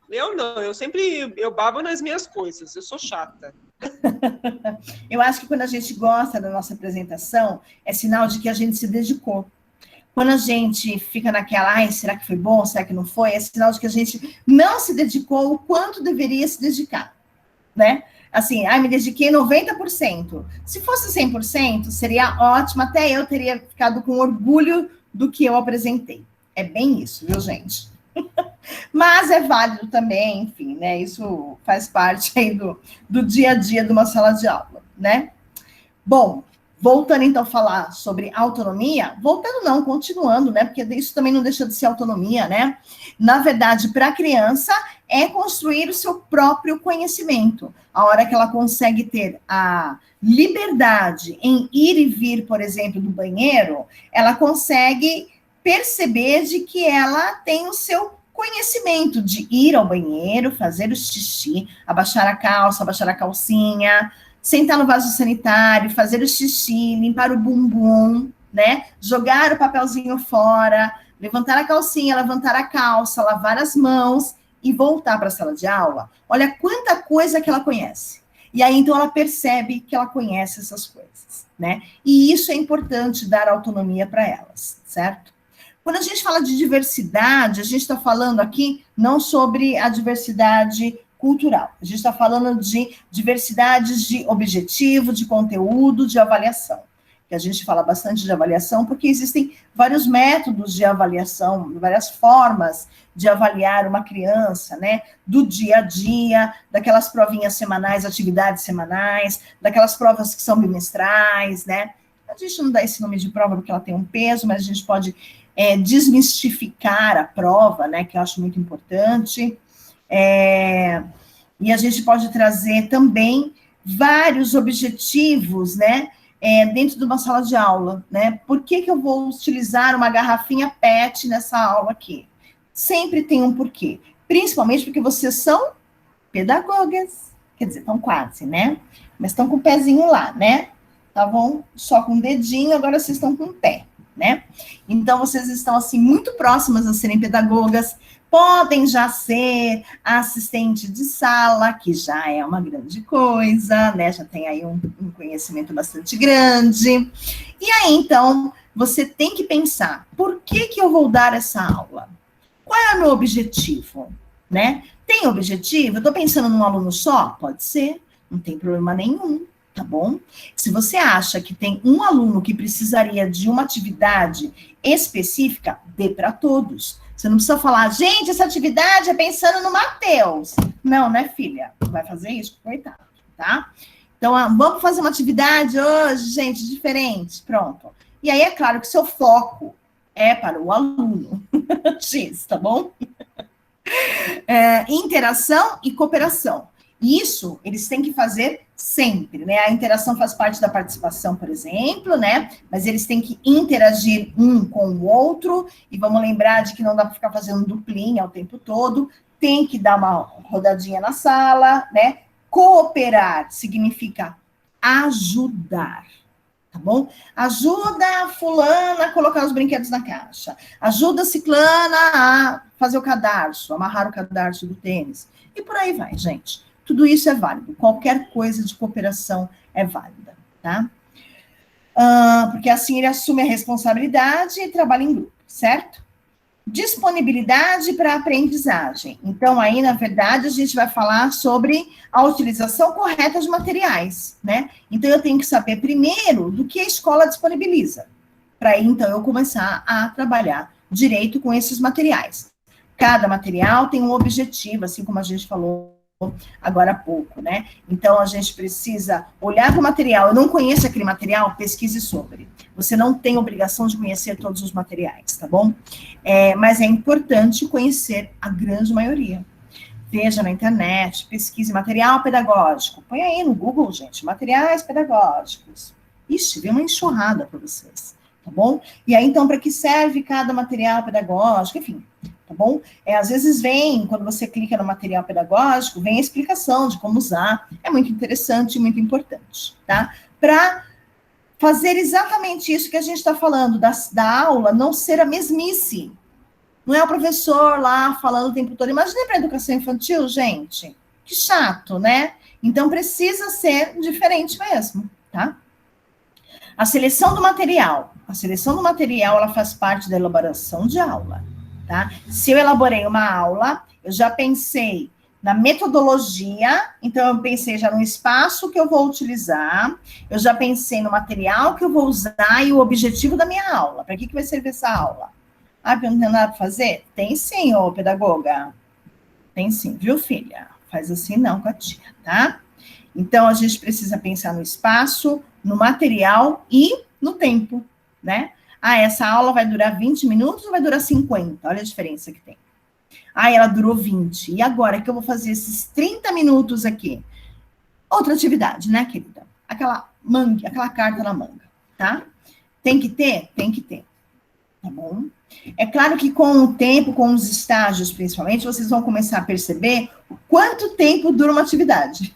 Eu não, eu babo nas minhas coisas, eu sou chata. Eu acho que quando a gente gosta da nossa apresentação, é sinal de que a gente se dedicou. Quando a gente fica naquela, ai, será que foi bom, será que não foi? É sinal de que a gente não se dedicou o quanto deveria se dedicar, né? Assim, me dediquei 90%. Se fosse 100%, seria ótimo, até eu teria ficado com orgulho do que eu apresentei. É bem isso, viu, gente? Mas é válido também, enfim, né? Isso faz parte aí do dia a dia de uma sala de aula, né? Bom, voltando então a falar sobre autonomia, voltando não, continuando, né? Porque isso também não deixa de ser autonomia, né? Na verdade, para a criança, é construir o seu próprio conhecimento. A hora que ela consegue ter a liberdade em ir e vir, por exemplo, do banheiro, ela consegue perceber de que ela tem o seu conhecimento de ir ao banheiro, fazer o xixi, abaixar a calça, abaixar a calcinha, sentar no vaso sanitário, fazer o xixi, limpar o bumbum, né? Jogar o papelzinho fora, levantar a calcinha, levantar a calça, lavar as mãos e voltar para a sala de aula. Olha quanta coisa que ela conhece. E aí, então, ela percebe que ela conhece essas coisas, né? E isso é importante, dar autonomia para elas, certo? Quando a gente fala de diversidade, a gente está falando aqui não sobre a diversidade cultural, a gente está falando de diversidades de objetivo, de conteúdo, de avaliação. Que a gente fala bastante de avaliação, porque existem vários métodos de avaliação, várias formas de avaliar uma criança, né? Do dia a dia, daquelas provinhas semanais, atividades semanais, daquelas provas que são bimestrais, né? A gente não dá esse nome de prova porque ela tem um peso, mas a gente pode desmistificar a prova, né, que eu acho muito importante, e a gente pode trazer também vários objetivos, né, dentro de uma sala de aula, né, por que eu vou utilizar uma garrafinha PET nessa aula aqui? Sempre tem um porquê, principalmente porque vocês são pedagogas, quer dizer, estão quase, né, mas estão com o pezinho lá, né, estavam só com o dedinho, agora vocês estão com o pé, né? Então, vocês estão, assim, muito próximas a serem pedagogas, podem já ser assistente de sala, que já é uma grande coisa, né? Já tem aí um conhecimento bastante grande. E aí, então, você tem que pensar, por que eu vou dar essa aula? Qual é o meu objetivo, né? Tem objetivo? Eu estou pensando num aluno só? Pode ser, não tem problema nenhum. Tá bom? Se você acha que tem um aluno que precisaria de uma atividade específica, dê para todos. Você não precisa falar, gente, essa atividade é pensando no Matheus. Não, né, filha? Vai fazer isso, coitado, tá? Então, vamos fazer uma atividade hoje, gente, diferente. Pronto. E aí, é claro que seu foco é para o aluno. X, tá bom? Interação e cooperação. Isso, eles têm que fazer sempre, né? A interação faz parte da participação, por exemplo, né? Mas eles têm que interagir um com o outro, e vamos lembrar de que não dá para ficar fazendo duplinha o tempo todo, tem que dar uma rodadinha na sala, né? Cooperar significa ajudar, tá bom? Ajuda a fulana a colocar os brinquedos na caixa, ajuda a ciclana a fazer o cadarço, amarrar o cadarço do tênis, e por aí vai, gente. Tudo isso é válido, qualquer coisa de cooperação é válida, tá? Porque assim ele assume a responsabilidade e trabalha em grupo, certo? Disponibilidade para aprendizagem. Então, aí, na verdade, a gente vai falar sobre a utilização correta de materiais, né? Então, eu tenho que saber primeiro do que a escola disponibiliza, para aí, então, eu começar a trabalhar direito com esses materiais. Cada material tem um objetivo, assim como a gente falou agora há pouco, né? Então, a gente precisa olhar para o material. Eu não conheço aquele material, pesquise sobre. Você não tem obrigação de conhecer todos os materiais, tá bom? Mas é importante conhecer a grande maioria. Veja na internet, pesquise material pedagógico. Põe aí no Google, gente, materiais pedagógicos. Ixi, vem uma enxurrada para vocês, tá bom? E aí, então, para que serve cada material pedagógico? Enfim, tá bom? Às vezes vem, quando você clica no material pedagógico, vem a explicação de como usar, é muito interessante e muito importante, tá? Para fazer exatamente isso que a gente está falando, da aula não ser a mesmice. Não é o professor lá falando o tempo todo. Imagina para a educação infantil, gente. Que chato, né? Então, precisa ser diferente mesmo, tá? A seleção do material. A seleção do material, ela faz parte da elaboração de aula, tá? Se eu elaborei uma aula, eu já pensei na metodologia, então eu pensei já no espaço que eu vou utilizar, eu já pensei no material que eu vou usar e o objetivo da minha aula. Para que vai servir essa aula? Ah, porque eu não tenho nada para fazer? Tem sim, ô pedagoga. Tem sim, viu, filha? Faz assim não com a tia, tá? Então, a gente precisa pensar no espaço, no material e no tempo, né? Ah, essa aula vai durar 20 minutos ou vai durar 50? Olha a diferença que tem. Ah, ela durou 20. E agora que eu vou fazer esses 30 minutos aqui? Outra atividade, né, querida? Aquela carta na manga, tá? Tem que ter? Tem que ter. Tá bom? É claro que com o tempo, com os estágios principalmente, vocês vão começar a perceber quanto tempo dura uma atividade.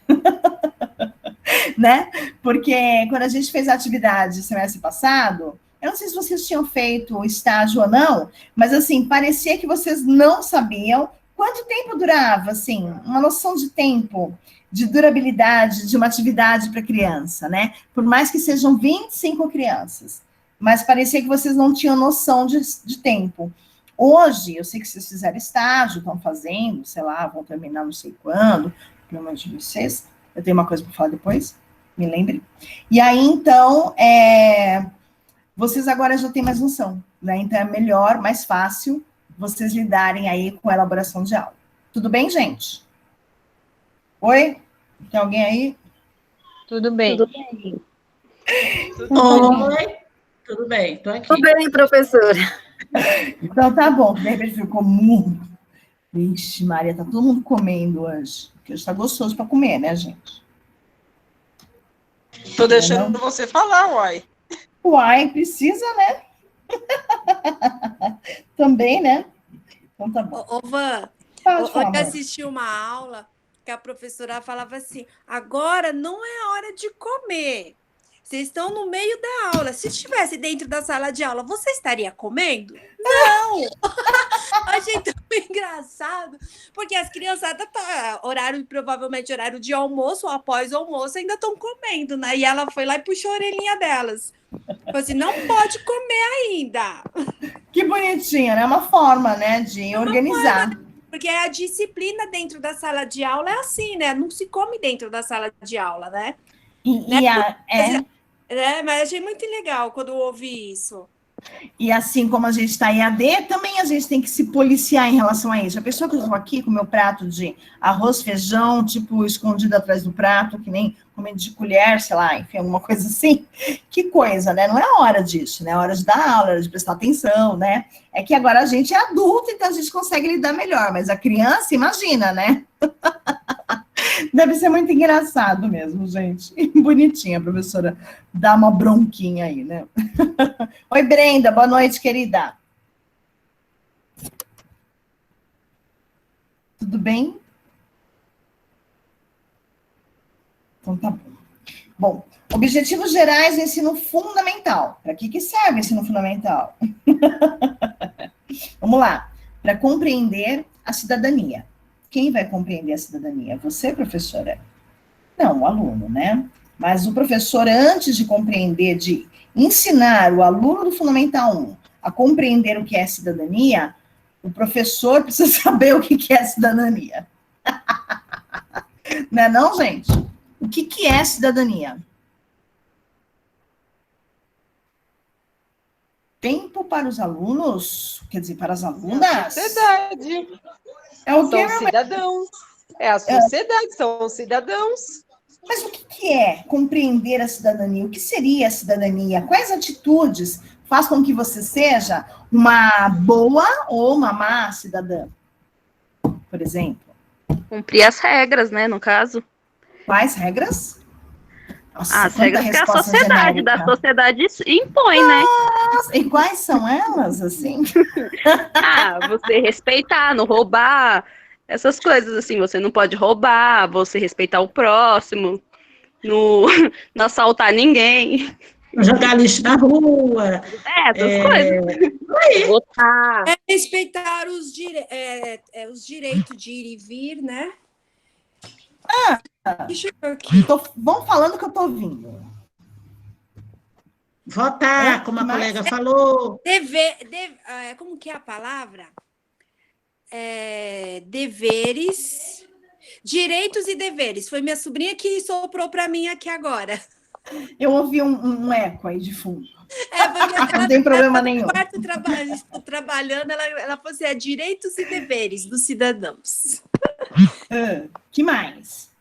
Né? Porque quando a gente fez a atividade semestre passado, eu não sei se vocês tinham feito o estágio ou não, mas assim, parecia que vocês não sabiam quanto tempo durava, assim, uma noção de tempo, de durabilidade de uma atividade para criança, né? Por mais que sejam 25 crianças. Mas parecia que vocês não tinham noção de tempo. Hoje, eu sei que vocês fizeram estágio, estão fazendo, sei lá, vão terminar não sei quando, pelo menos de vocês. Eu tenho uma coisa para falar depois, me lembre. E aí, então, vocês agora já têm mais noção, né? Então, é melhor, mais fácil, vocês lidarem aí com a elaboração de aula. Tudo bem, gente? Oi? Tem alguém aí? Tudo bem. Tudo bem. Oi. Tudo bem, estou aqui. Tudo bem, professora. Então, tá bom. De repente ficou muito... Vixe, Maria, tá todo mundo comendo hoje. Porque hoje tá gostoso para comer, né, gente? Estou deixando você falar, uai. Uai, precisa, né? Também, né? Então tá bom. Ô, Van, Pode falar, ontem amor. assisti uma aula que a professora falava assim, agora não é a hora de comer. Vocês estão no meio da aula. Se estivesse dentro da sala de aula, você estaria comendo? Não! Achei tão engraçado, porque as criançadas, provavelmente horário de almoço ou após o almoço, ainda estão comendo, né? E ela foi lá e puxou a orelhinha delas. Falou assim, não pode comer ainda. Que bonitinha, né? Uma forma, né, de organizar. Porque a disciplina dentro da sala de aula é assim, né? Não se come dentro da sala de aula, né? Mas achei muito legal quando eu ouvi isso. E assim como a gente está em AD, também a gente tem que se policiar em relação a isso. A pessoa que eu estou aqui com o meu prato de arroz, feijão, tipo, escondido atrás do prato, que nem comendo de colher, sei lá, enfim, alguma coisa assim. Que coisa, né? Não é hora disso, né? É hora de dar aula, é hora de prestar atenção, né? É que agora a gente é adulto, então a gente consegue lidar melhor, mas a criança, imagina, né? Deve ser muito engraçado mesmo, gente. Bonitinha, a professora dá uma bronquinha aí, né? Oi, Brenda, boa noite, querida. Tudo bem? Então tá bom. Bom, objetivos gerais do ensino fundamental. Para que serve o ensino fundamental? Vamos lá. Para compreender a cidadania. Quem vai compreender a cidadania? Você, professora? Não, o aluno, né? Mas o professor, antes de compreender, de ensinar o aluno do Fundamental 1 a compreender o que é cidadania, o professor precisa saber o que é cidadania. Não é não, gente? O que é cidadania? Tempo para os alunos, quer dizer, para as alunas? Sociedade. É o que, São cidadãos. É a sociedade, são os cidadãos. Mas o que é compreender a cidadania? O que seria a cidadania? Quais atitudes faz com que você seja uma boa ou uma má cidadã? Por exemplo. Cumprir as regras, né, no caso. Quais regras? Nossa, As regras que a sociedade, genérica. da sociedade impõe, né? E quais são elas, assim? Você respeitar, não roubar, essas coisas assim, você não pode roubar, você respeitar o próximo, não assaltar ninguém. Jogar lixo na rua. Essas coisas. Votar. Respeitar os direitos de ir e vir, né? Deixa eu ver aqui. Vão falando que eu tô ouvindo. Votar, como a colega falou. Como que é a palavra? Deveres, direitos e deveres. Foi minha sobrinha que soprou para mim aqui agora. Eu ouvi um eco aí de fundo. Não tem problema nenhum. Quarto trabalhando, ela falou assim, direitos e deveres dos cidadãos. Que mais?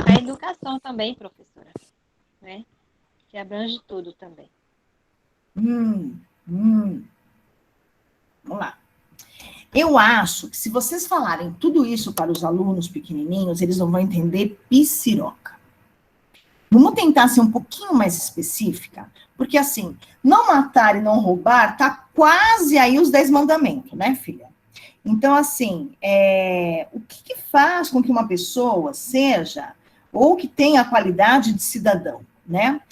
A educação também, professora, né? Que abrange tudo também. Vamos lá. Eu acho que se vocês falarem tudo isso para os alunos pequenininhos, eles não vão entender piciroca. Vamos tentar ser um pouquinho mais específica, porque assim, não matar e não roubar tá quase aí os 10 mandamentos, né, filha? Então, assim, o que faz com que uma pessoa seja, ou que tenha a qualidade de cidadão, né?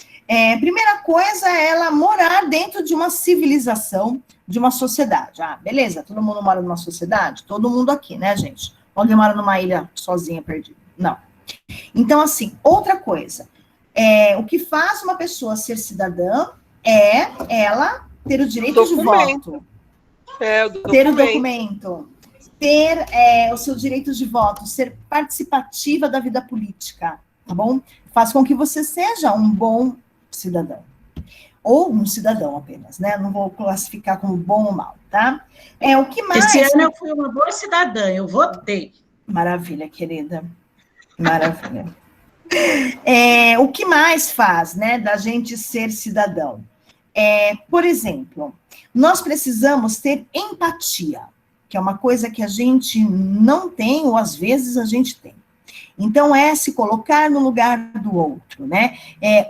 Primeira coisa é ela morar dentro de uma civilização, de uma sociedade. Beleza, todo mundo mora numa sociedade? Todo mundo aqui, né, gente? Alguém mora numa ilha sozinha, perdida? Não. Então, assim, outra coisa, o que faz uma pessoa ser cidadã é ela ter o direito de voto. Ter o documento, ter o seu direito de voto, ser participativa da vida política, tá bom? Faz com que você seja um bom cidadão. Ou um cidadão apenas, né? Não vou classificar como bom ou mal, tá? O que mais... Esse ano eu fui uma boa cidadã, eu votei. Maravilha, querida. Maravilha. O que mais faz, né, da gente ser cidadão? Por exemplo, nós precisamos ter empatia, que é uma coisa que a gente não tem, ou às vezes a gente tem. Então, se colocar no lugar do outro, né?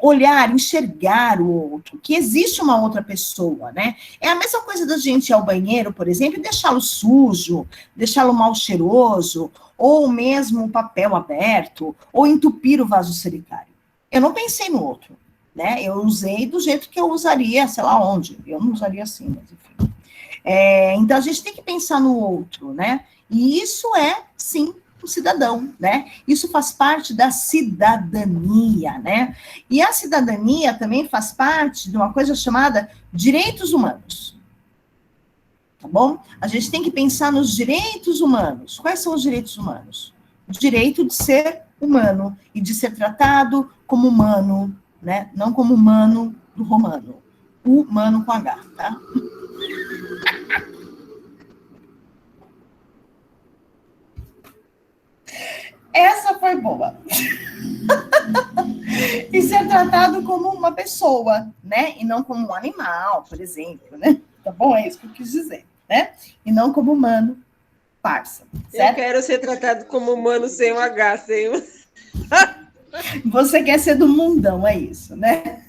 Olhar, enxergar o outro, que existe uma outra pessoa, né? É a mesma coisa da gente ir ao banheiro, por exemplo, e deixá-lo sujo, deixá-lo mal cheiroso, ou mesmo o papel aberto, ou entupir o vaso sanitário. Eu não pensei no outro, né? Eu usei do jeito que eu usaria, sei lá onde. Eu não usaria assim, mas enfim. Então, a gente tem que pensar no outro, né? E isso sim, o cidadão, né? Isso faz parte da cidadania, né? E a cidadania também faz parte de uma coisa chamada direitos humanos. Tá bom? A gente tem que pensar nos direitos humanos. Quais são os direitos humanos? O direito de ser humano e de ser tratado como humano, né? Não como humano do romano. Humano com H, tá? Essa foi boa. E ser tratado como uma pessoa, né? E não como um animal, por exemplo, né? Tá bom? É isso que eu quis dizer, né? E não como humano, parça. Certo? Eu quero ser tratado como humano sem o H, sem o... Você quer ser do mundão, é isso, né?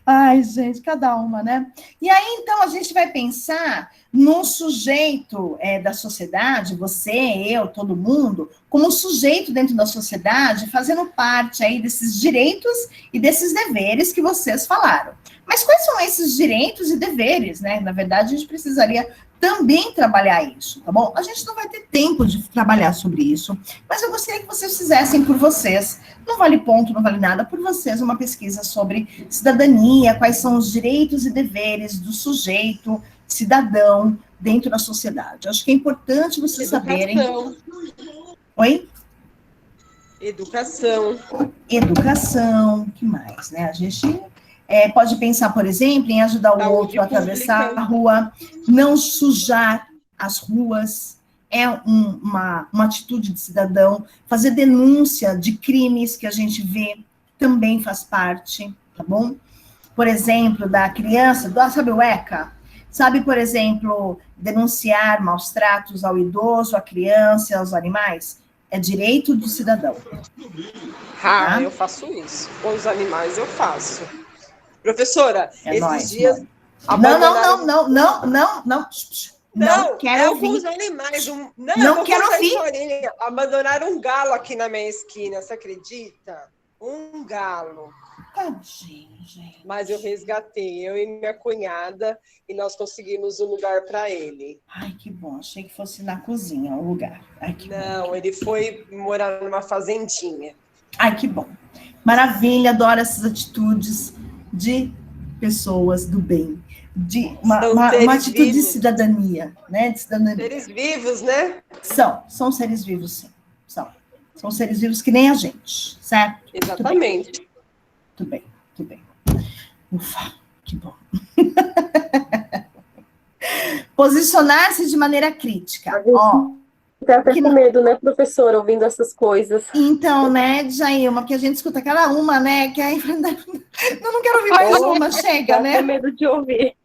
Ai, gente, cada uma, né? E aí, então, a gente vai pensar num sujeito da sociedade, você, eu, todo mundo, como um sujeito dentro da sociedade, fazendo parte aí desses direitos e desses deveres que vocês falaram. Mas quais são esses direitos e deveres, né? Na verdade, a gente precisaria também trabalhar isso, tá bom? A gente não vai ter tempo de trabalhar sobre isso, mas eu gostaria que vocês fizessem por vocês, não vale ponto, não vale nada, por vocês, uma pesquisa sobre cidadania, quais são os direitos e deveres do sujeito, cidadão, dentro da sociedade. Acho que é importante vocês saberem... Oi? Educação. Educação, que mais, né? A gente... pode pensar, por exemplo, em ajudar o outro a atravessar a rua, não sujar as ruas, uma atitude de cidadão, fazer denúncia de crimes que a gente vê, também faz parte, tá bom? Por exemplo, da criança, sabe o ECA? Sabe, por exemplo, denunciar maus tratos ao idoso, à criança, aos animais? é direito do cidadão. Ah, eu faço isso. Com os animais eu faço. Professora, esses dias... Não quero ouvir. Alguns animais... Não quero ouvir. Abandonaram um galo aqui na minha esquina, você acredita? Um galo. Tadinho, gente. Mas eu resgatei, eu e minha cunhada, e nós conseguimos um lugar para ele. Ai, que bom. Achei que fosse na cozinha o lugar. Ai, que Não, bom. ele foi morar numa fazendinha. Ai, que bom. Maravilha, adoro essas atitudes de pessoas do bem. De uma atitude de cidadania, né? De cidadania. Seres vivos, né? São seres vivos, sim. São seres vivos que nem a gente, certo? Exatamente. Tudo bem. Ufa, que bom. Posicionar-se de maneira crítica. Ó, fica até com medo, né, professora, ouvindo essas coisas. Então, né, Jailma, porque a gente escuta aquela uma, né, que aí eu não quero ouvir mais uma, chega, né? Dá até medo de ouvir.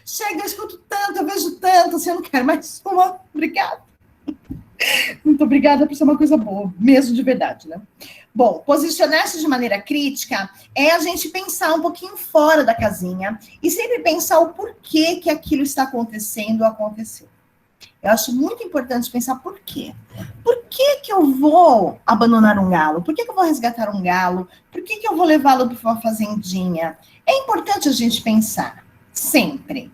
Chega, eu escuto tanto, eu vejo tanto, assim, eu não quero mais uma. Obrigada. Muito obrigada por ser uma coisa boa, mesmo de verdade, né? Bom, posicionar-se de maneira crítica é a gente pensar um pouquinho fora da casinha e sempre pensar o porquê que aquilo está acontecendo ou aconteceu. Eu acho muito importante pensar por quê. Por que que eu vou abandonar um galo? Por que que eu vou resgatar um galo? Por que que eu vou levá-lo para uma fazendinha? É importante a gente pensar sempre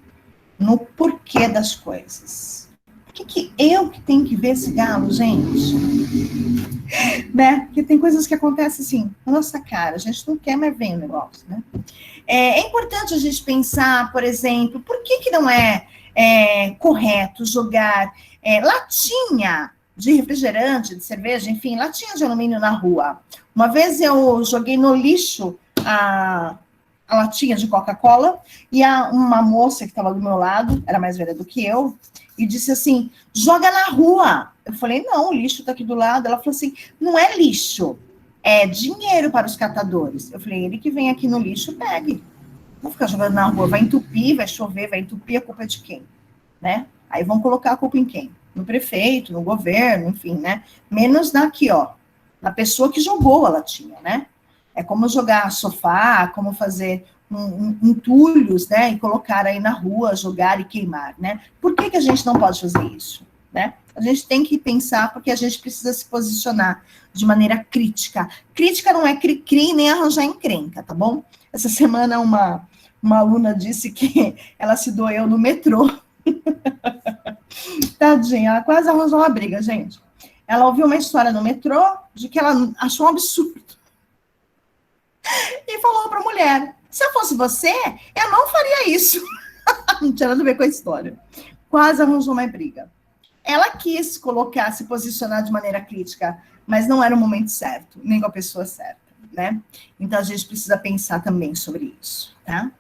no porquê das coisas. Por que eu que tenho que ver esse galo, gente? Né? Porque tem coisas que acontecem assim, na nossa cara, a gente não quer mais ver o negócio, né? É importante a gente pensar, por exemplo, por que que não é correto jogar latinha de refrigerante, de cerveja, enfim, latinha de alumínio na rua. Uma vez eu joguei no lixo a latinha de Coca-Cola e uma moça que estava do meu lado, era mais velha do que eu, e disse assim, joga na rua. Eu falei, não, o lixo está aqui do lado. Ela falou assim, não é lixo, é dinheiro para os catadores. Eu falei, ele que vem aqui no lixo, pegue. Vou ficar jogando na rua, vai entupir, vai chover, vai entupir, a culpa é de quem? Né? Aí vão colocar a culpa em quem? No prefeito, no governo, enfim, né? Menos daqui, ó, na pessoa que jogou a latinha, né? É como jogar sofá, como fazer entulhos, né? E colocar aí na rua, jogar e queimar, né? Por que que a gente não pode fazer isso, né? A gente tem que pensar porque a gente precisa se posicionar de maneira crítica. Crítica não é cri-cri nem arranjar encrenca, tá bom? Essa semana uma aluna disse que ela se doeu no metrô. Tadinha, ela quase arranjou uma briga, gente. Ela ouviu uma história no metrô de que ela achou um absurdo. E falou para a mulher, se eu fosse você, eu não faria isso. Não tinha nada a ver com a história. Quase arranjou uma briga. Ela quis colocar, se posicionar de maneira crítica, mas não era o momento certo, nem com a pessoa certa, né? Então, a gente precisa pensar também sobre isso, tá?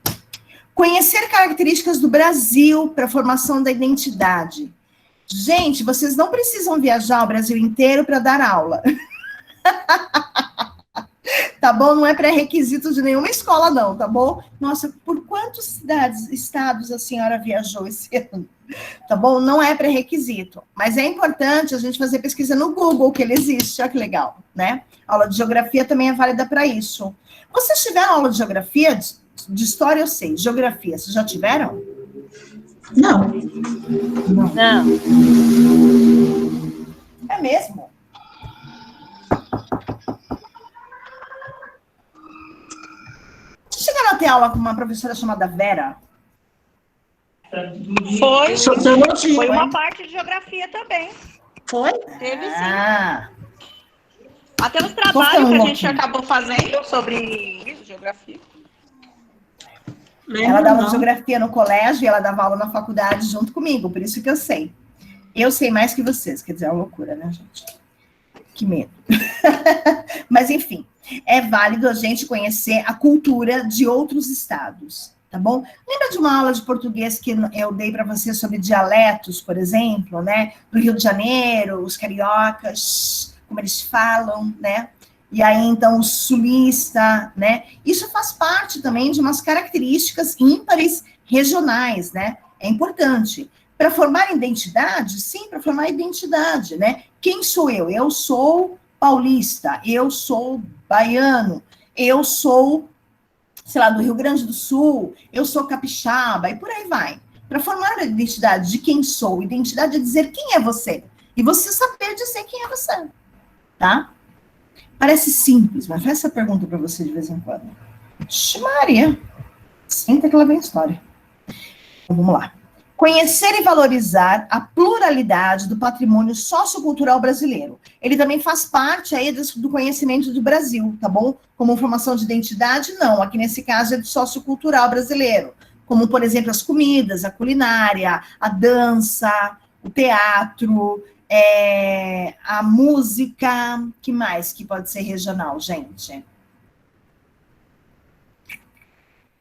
Conhecer características do Brasil para a formação da identidade. Gente, vocês não precisam viajar o Brasil inteiro para dar aula. Tá bom? Não é pré-requisito de nenhuma escola, não, tá bom? Nossa, por quantas cidades, estados a senhora viajou esse ano? Tá bom? Não é pré-requisito. Mas é importante a gente fazer pesquisa no Google, que ele existe. Olha que legal, né? A aula de geografia também é válida para isso. Vocês tiveram aula de geografia? De história eu sei. Geografia, vocês já tiveram? Não. Não. É mesmo? Vocês chegaram a ter aula com uma professora chamada Vera? Foi Sociologia. Foi uma parte de geografia também. Foi? Teve sim. Ah, Até os trabalhos que a gente acabou fazendo sobre geografia. ela dava geografia no colégio e ela dava aula na faculdade junto comigo, por isso que eu sei. Eu sei mais que vocês, quer dizer, é uma loucura, né, gente? Que medo. Mas, enfim, é válido a gente conhecer a cultura de outros estados, tá bom? Lembra de uma aula de português que eu dei para você sobre dialetos, por exemplo, né? Do Rio de Janeiro, os cariocas, como eles falam, né? E aí, então, o sulista, né? Isso faz parte também de umas características ímpares regionais, né? É importante. Para formar identidade, sim, para formar identidade, né? Quem sou eu? Eu sou paulista, eu sou baiano, eu sou, sei lá, do Rio Grande do Sul, eu sou capixaba, e por aí vai. Para formar a identidade de quem sou, identidade é dizer quem é você, e você saber dizer quem é você, tá? Parece simples, mas faz essa pergunta para você de vez em quando. Maria, senta que ela vem história. Então, vamos lá. Conhecer e valorizar a pluralidade do patrimônio sociocultural brasileiro. Ele também faz parte aí do conhecimento do Brasil, tá bom? Como formação de identidade, não. Aqui nesse caso é do sociocultural brasileiro. Como, por exemplo, as comidas, a culinária, a dança, o teatro, a música. Que mais que pode ser regional, gente?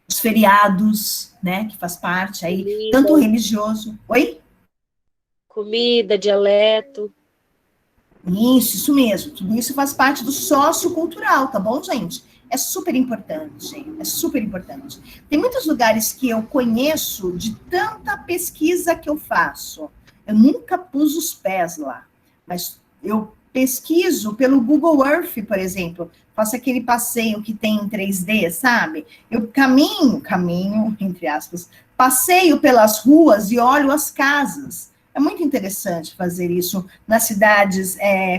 Os feriados, né, que faz parte aí, Comida. tanto religioso. Oi? Comida, dialeto. Isso mesmo. Tudo isso faz parte do sociocultural, tá bom, gente? É super importante, é super importante. Tem muitos lugares que eu conheço de tanta pesquisa que eu faço. Eu nunca pus os pés lá, mas eu pesquiso pelo Google Earth, por exemplo. Faço aquele passeio que tem em 3D, sabe? Eu caminho, entre aspas, passeio pelas ruas e olho as casas. É muito interessante fazer isso nas cidades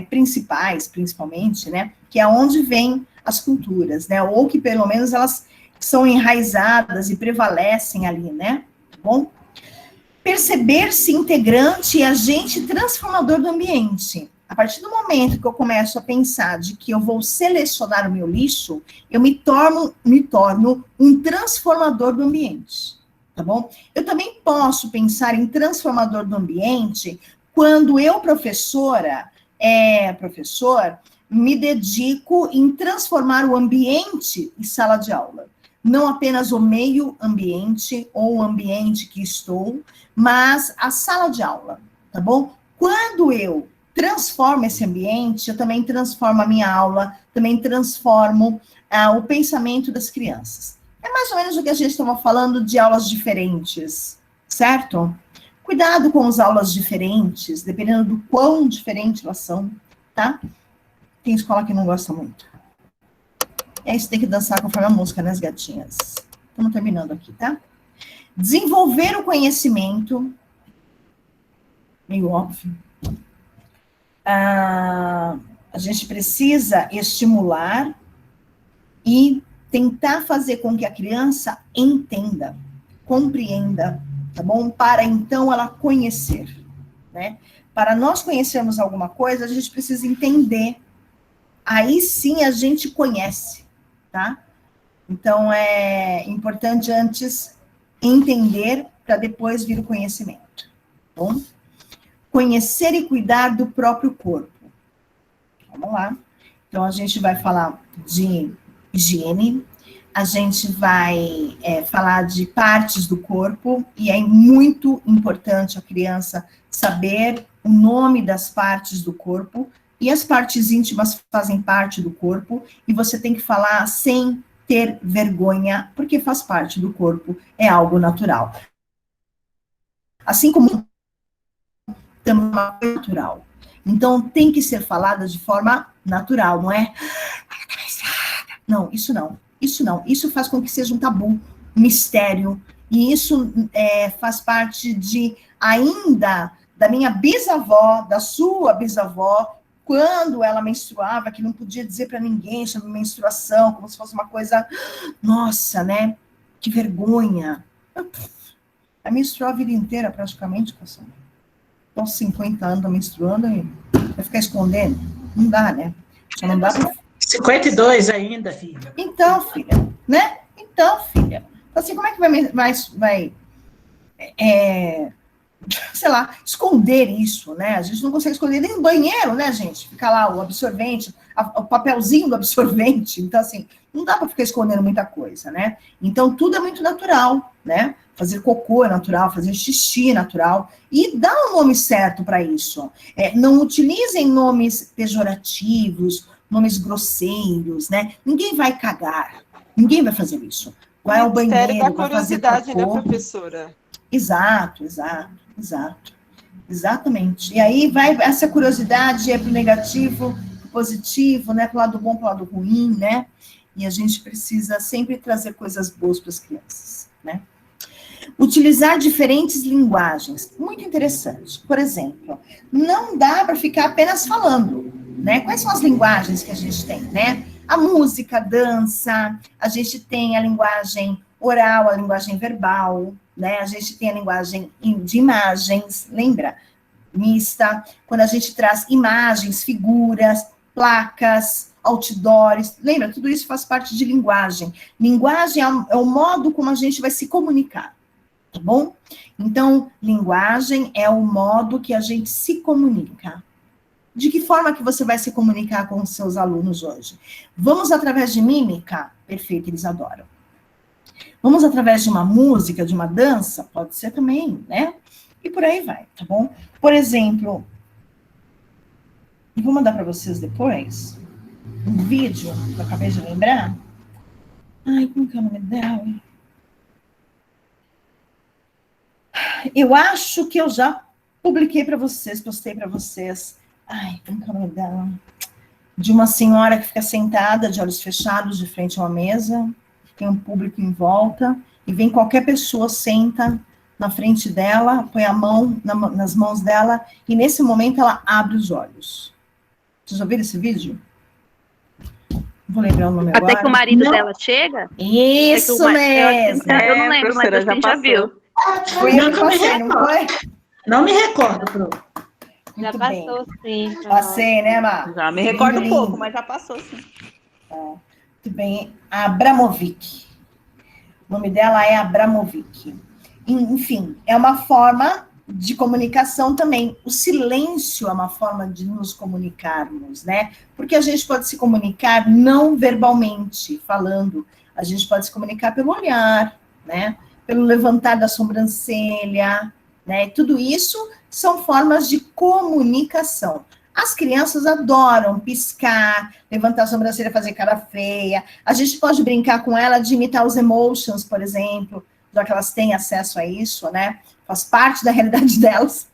principais, principalmente, né? Que é onde vem as culturas, né? Ou que pelo menos elas são enraizadas e prevalecem ali, né? Tá bom? Perceber-se integrante e agente transformador do ambiente. A partir do momento que eu começo a pensar de que eu vou selecionar o meu lixo, eu me torno um transformador do ambiente, tá bom? Eu também posso pensar em transformador do ambiente quando eu, professor, me dedico em transformar o ambiente em sala de aula. Não apenas o meio ambiente ou o ambiente que estou, mas a sala de aula, tá bom? Quando eu transformo esse ambiente, eu também transformo a minha aula, também transformo o pensamento das crianças. É mais ou menos o que a gente estava falando de aulas diferentes, certo? Cuidado com as aulas diferentes, dependendo do quão diferente elas são, tá? Tem escola que não gosta muito. E aí você tem que dançar conforme a música, né, as gatinhas? Estamos terminando aqui, tá? Desenvolver o conhecimento, meio óbvio. A gente precisa estimular e tentar fazer com que a criança entenda, compreenda, tá bom? Para então ela conhecer, né? Para nós conhecermos alguma coisa, a gente precisa entender. Aí sim a gente conhece, tá? Então é importante antes entender para depois vir o conhecimento, tá bom? Conhecer e cuidar do próprio corpo. Vamos lá. Então, a gente vai falar de higiene, a gente vai falar de partes do corpo, e é muito importante a criança saber o nome das partes do corpo, e as partes íntimas fazem parte do corpo, e você tem que falar sem ter vergonha, porque faz parte do corpo, é algo natural. Assim como também natural. Então, tem que ser falada de forma natural, não é? Não, isso não. Isso não. Isso faz com que seja um tabu, um mistério. E isso faz parte ainda da minha bisavó, da sua bisavó, quando ela menstruava, que não podia dizer para ninguém sobre menstruação, como se fosse uma coisa, nossa, né? Que vergonha. Ela menstruou a vida inteira, praticamente, Cassandra. Então, 50 anos menstruando e vai ficar escondendo? Não dá, né? Só não dá pra... 52 ainda, filha. Então, filha, né? Então, filha. Então, assim, como é que vai sei lá, esconder isso, né? A gente não consegue esconder nem no banheiro, né, gente? Fica lá o absorvente, o papelzinho do absorvente. Então, assim, não dá para ficar escondendo muita coisa, né? Então, tudo é muito natural, né? Fazer cocô é natural, fazer xixi é natural. E dá um nome certo para isso. Não utilizem nomes pejorativos, nomes grosseiros, né? Ninguém vai cagar. Ninguém vai fazer isso. Vai ao banheiro, da vai fazer curiosidade, cocô. né, professora? Exato. Exatamente. E aí vai essa curiosidade é para o negativo, pro positivo, né? Para o lado bom, para o lado ruim, né? E a gente precisa sempre trazer coisas boas para as crianças, né? Utilizar diferentes linguagens, muito interessante. Por exemplo, não dá para ficar apenas falando, né? Quais são as linguagens que a gente tem, né? A música, a dança, a gente tem a linguagem oral, a linguagem verbal, né? A gente tem a linguagem de imagens, lembra? Mista, quando a gente traz imagens, figuras, placas, outdoors, lembra? Tudo isso faz parte de linguagem. Linguagem é o modo como a gente vai se comunicar, tá bom? Então, linguagem é o modo que a gente se comunica. De que forma que você vai se comunicar com os seus alunos hoje? Vamos através de mímica? Perfeito, eles adoram. Vamos através de uma música, de uma dança? Pode ser também, né? E por aí vai, tá bom? Por exemplo, eu vou mandar para vocês depois um vídeo que eu acabei de lembrar. Ai, como que é o nome dela? Eu acho que eu já publiquei para vocês, postei para vocês. Ai, como que é o nome dela? De uma senhora que fica sentada, de olhos fechados, de frente a uma mesa, tem um público em volta, e vem qualquer pessoa, senta na frente dela, põe a mão nas mãos dela, e nesse momento ela abre os olhos. Vocês já viram esse vídeo? Vou lembrar o nome agora. Até que o marido dela chega? Isso mesmo! Eu não lembro, mas a gente já viu. Foi eu que passei, não foi? Não me recordo, Pro. Já Muito passou, sim. Passei, né, Mar? Já me recordo um pouco, mas já passou, sim. Muito bem. Abramovic. O nome dela é Abramovic. Enfim, é uma forma de comunicação também. O silêncio é uma forma de nos comunicarmos, né? Porque a gente pode se comunicar não verbalmente, falando. A gente pode se comunicar pelo olhar, né? Pelo levantar da sobrancelha, né? Tudo isso são formas de comunicação. As crianças adoram piscar, levantar a sobrancelha, fazer cara feia. A gente pode brincar com ela de imitar os emotions, por exemplo, já que elas têm acesso a isso, né? Faz parte da realidade delas.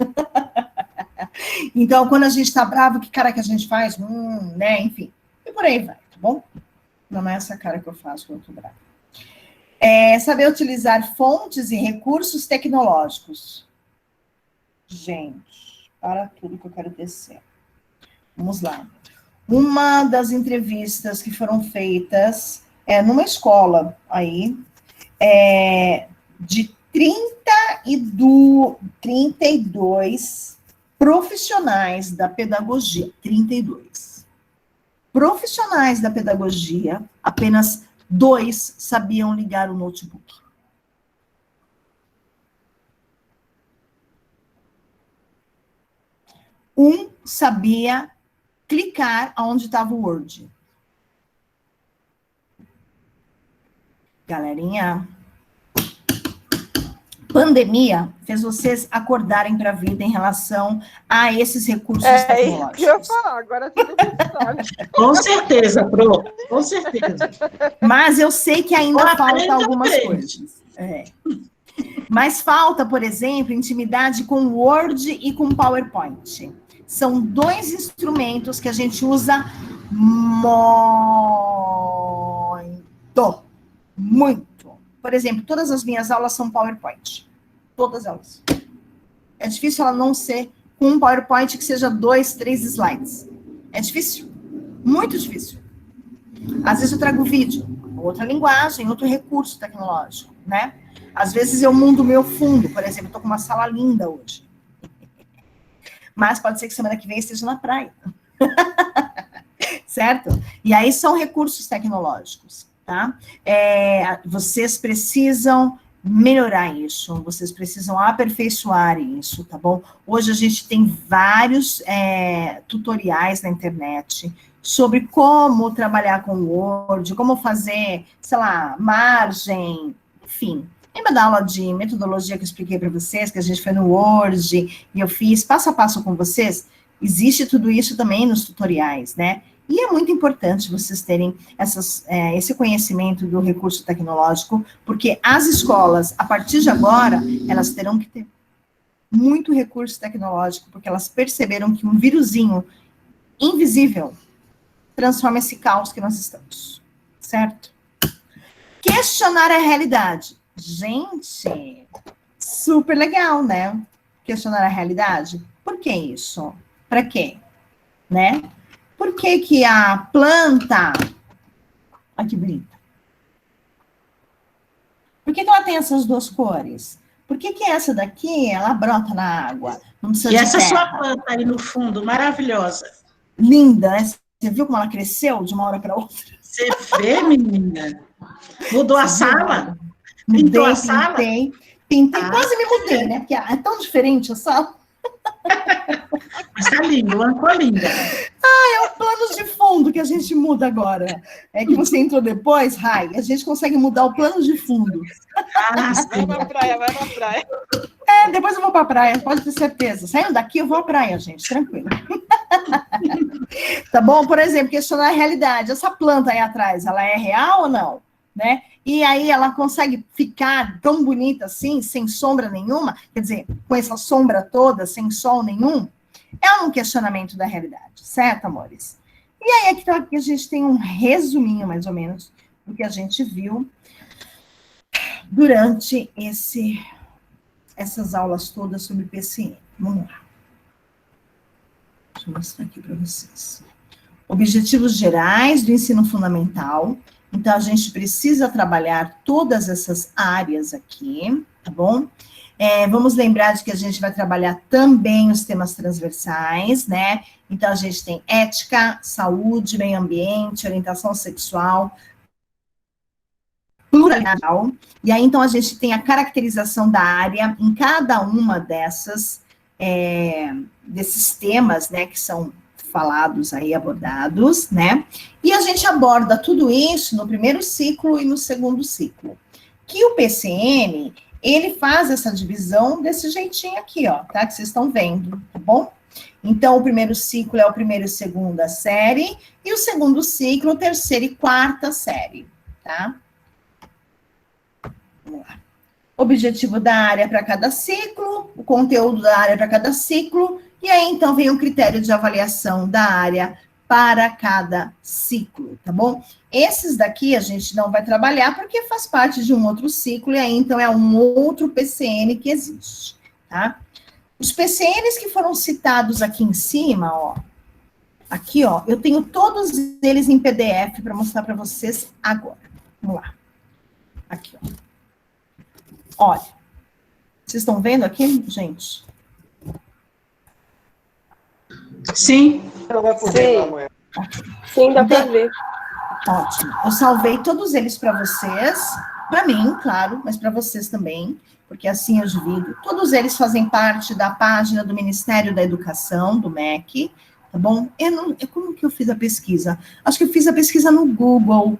Então, quando a gente tá bravo, que cara que a gente faz? Né? Enfim, e por aí vai, tá bom? Não é essa cara que eu faço quando eu tô brava. Saber utilizar fontes e recursos tecnológicos. Gente, para tudo que eu quero descer. Vamos lá. Uma das entrevistas que foram feitas numa escola aí, de 32 profissionais da pedagogia. 32. Profissionais da pedagogia, apenas 2 sabiam ligar o notebook. Um sabia clicar onde estava o Word. Galerinha, pandemia fez vocês acordarem para a vida em relação a esses recursos tecnológicos. É isso que eu ia falar, agora tudo sabe. Com certeza, Pro, com certeza. Mas eu sei que ainda falta algumas aprende. coisas. Mas falta, por exemplo, intimidade com Word e com PowerPoint. São 2 instrumentos que a gente usa muito. Por exemplo, todas as minhas aulas são PowerPoint. Todas elas. É difícil ela não ser com um PowerPoint que seja 2, 3 slides. É difícil. Muito difícil. Às vezes eu trago vídeo, outra linguagem, outro recurso tecnológico, né? Às vezes eu mudo o meu fundo, por exemplo, eu tô com uma sala linda hoje. Mas pode ser que semana que vem esteja na praia. Certo? E aí são recursos tecnológicos, tá? Vocês precisam melhorar isso, vocês precisam aperfeiçoar isso, tá bom? Hoje a gente tem vários tutoriais na internet sobre como trabalhar com o Word, como fazer, sei lá, margem, enfim. Lembra da aula de metodologia que eu expliquei para vocês, que a gente foi no Word, e eu fiz passo a passo com vocês? Existe tudo isso também nos tutoriais, né? E é muito importante vocês terem esse conhecimento do recurso tecnológico, porque as escolas, a partir de agora, elas terão que ter. muito recurso tecnológico, porque elas perceberam que um vírusinho invisível transforma esse caos que nós estamos, certo? Questionar a realidade. Gente, super legal, né? Questionar a realidade. Por que isso? Para quê? Né? Por que que a planta... Olha que bonita. Por que que ela tem essas duas cores? Por que que essa daqui, ela brota na água? Não precisa E de essa terra. sua planta aí no fundo, maravilhosa. Linda, né? Você viu como ela cresceu de uma hora para outra? Você vê, menina? Mudou a sala? Mudei, Pintou a sala? Pintei, Ah. quase me mudei, né? Porque é tão diferente a sala. Mas tá lindo, uma cor linda. Planos de fundo que a gente muda agora. É que você entrou depois, Rai, a gente consegue mudar o plano de fundo. Ah, sim. Vai pra praia, vai pra praia. É, depois eu vou para a praia, pode ter certeza. Saindo daqui, eu vou à praia, gente, tranquilo. Tá bom? Por exemplo, questionar a realidade. Essa planta aí atrás, ela é real ou não? Né? E aí ela consegue ficar tão bonita assim, sem sombra nenhuma, quer dizer, com essa sombra toda, sem sol nenhum, é um questionamento da realidade, certo, amores? E aí aqui a gente tem um resuminho, mais ou menos, do que a gente viu durante essas aulas todas sobre PCM. Vamos lá. Deixa eu mostrar aqui para vocês. Objetivos gerais do ensino fundamental. Então, a gente precisa trabalhar todas essas áreas aqui, tá bom? Vamos lembrar de que a gente vai trabalhar também os temas transversais, né? Então, a gente tem ética, saúde, meio ambiente, orientação sexual, pluralidade. E aí, então, a gente tem a caracterização da área em cada uma desses temas, né, que são falados aí, abordados, né? E a gente aborda tudo isso no primeiro ciclo e no segundo ciclo. Que o PCM, ele faz essa divisão desse jeitinho aqui, ó, tá? Que vocês estão vendo, tá bom? Então, o primeiro ciclo é o primeiro e segunda série, e o segundo ciclo, terceira e quarta série, tá? Vamos lá. Objetivo da área para cada ciclo, o conteúdo da área para cada ciclo, e aí, então, vem o critério de avaliação da área para cada ciclo, tá bom? Esses daqui a gente não vai trabalhar porque faz parte de um outro ciclo, e aí, então, é um outro PCN que existe, tá? Os PCNs que foram citados aqui em cima, ó, aqui, ó, eu tenho todos eles em PDF para mostrar para vocês agora. Vamos lá. Aqui, ó. Olha, vocês estão vendo aqui, gente? Sim. Sim, dá para ver. Ótimo. Eu salvei todos eles para vocês, para mim, claro, mas para vocês também, porque assim eu divido. Todos eles fazem parte da página do Ministério da Educação, do MEC, tá bom? Como que eu fiz a pesquisa? Acho que eu fiz a pesquisa no Google,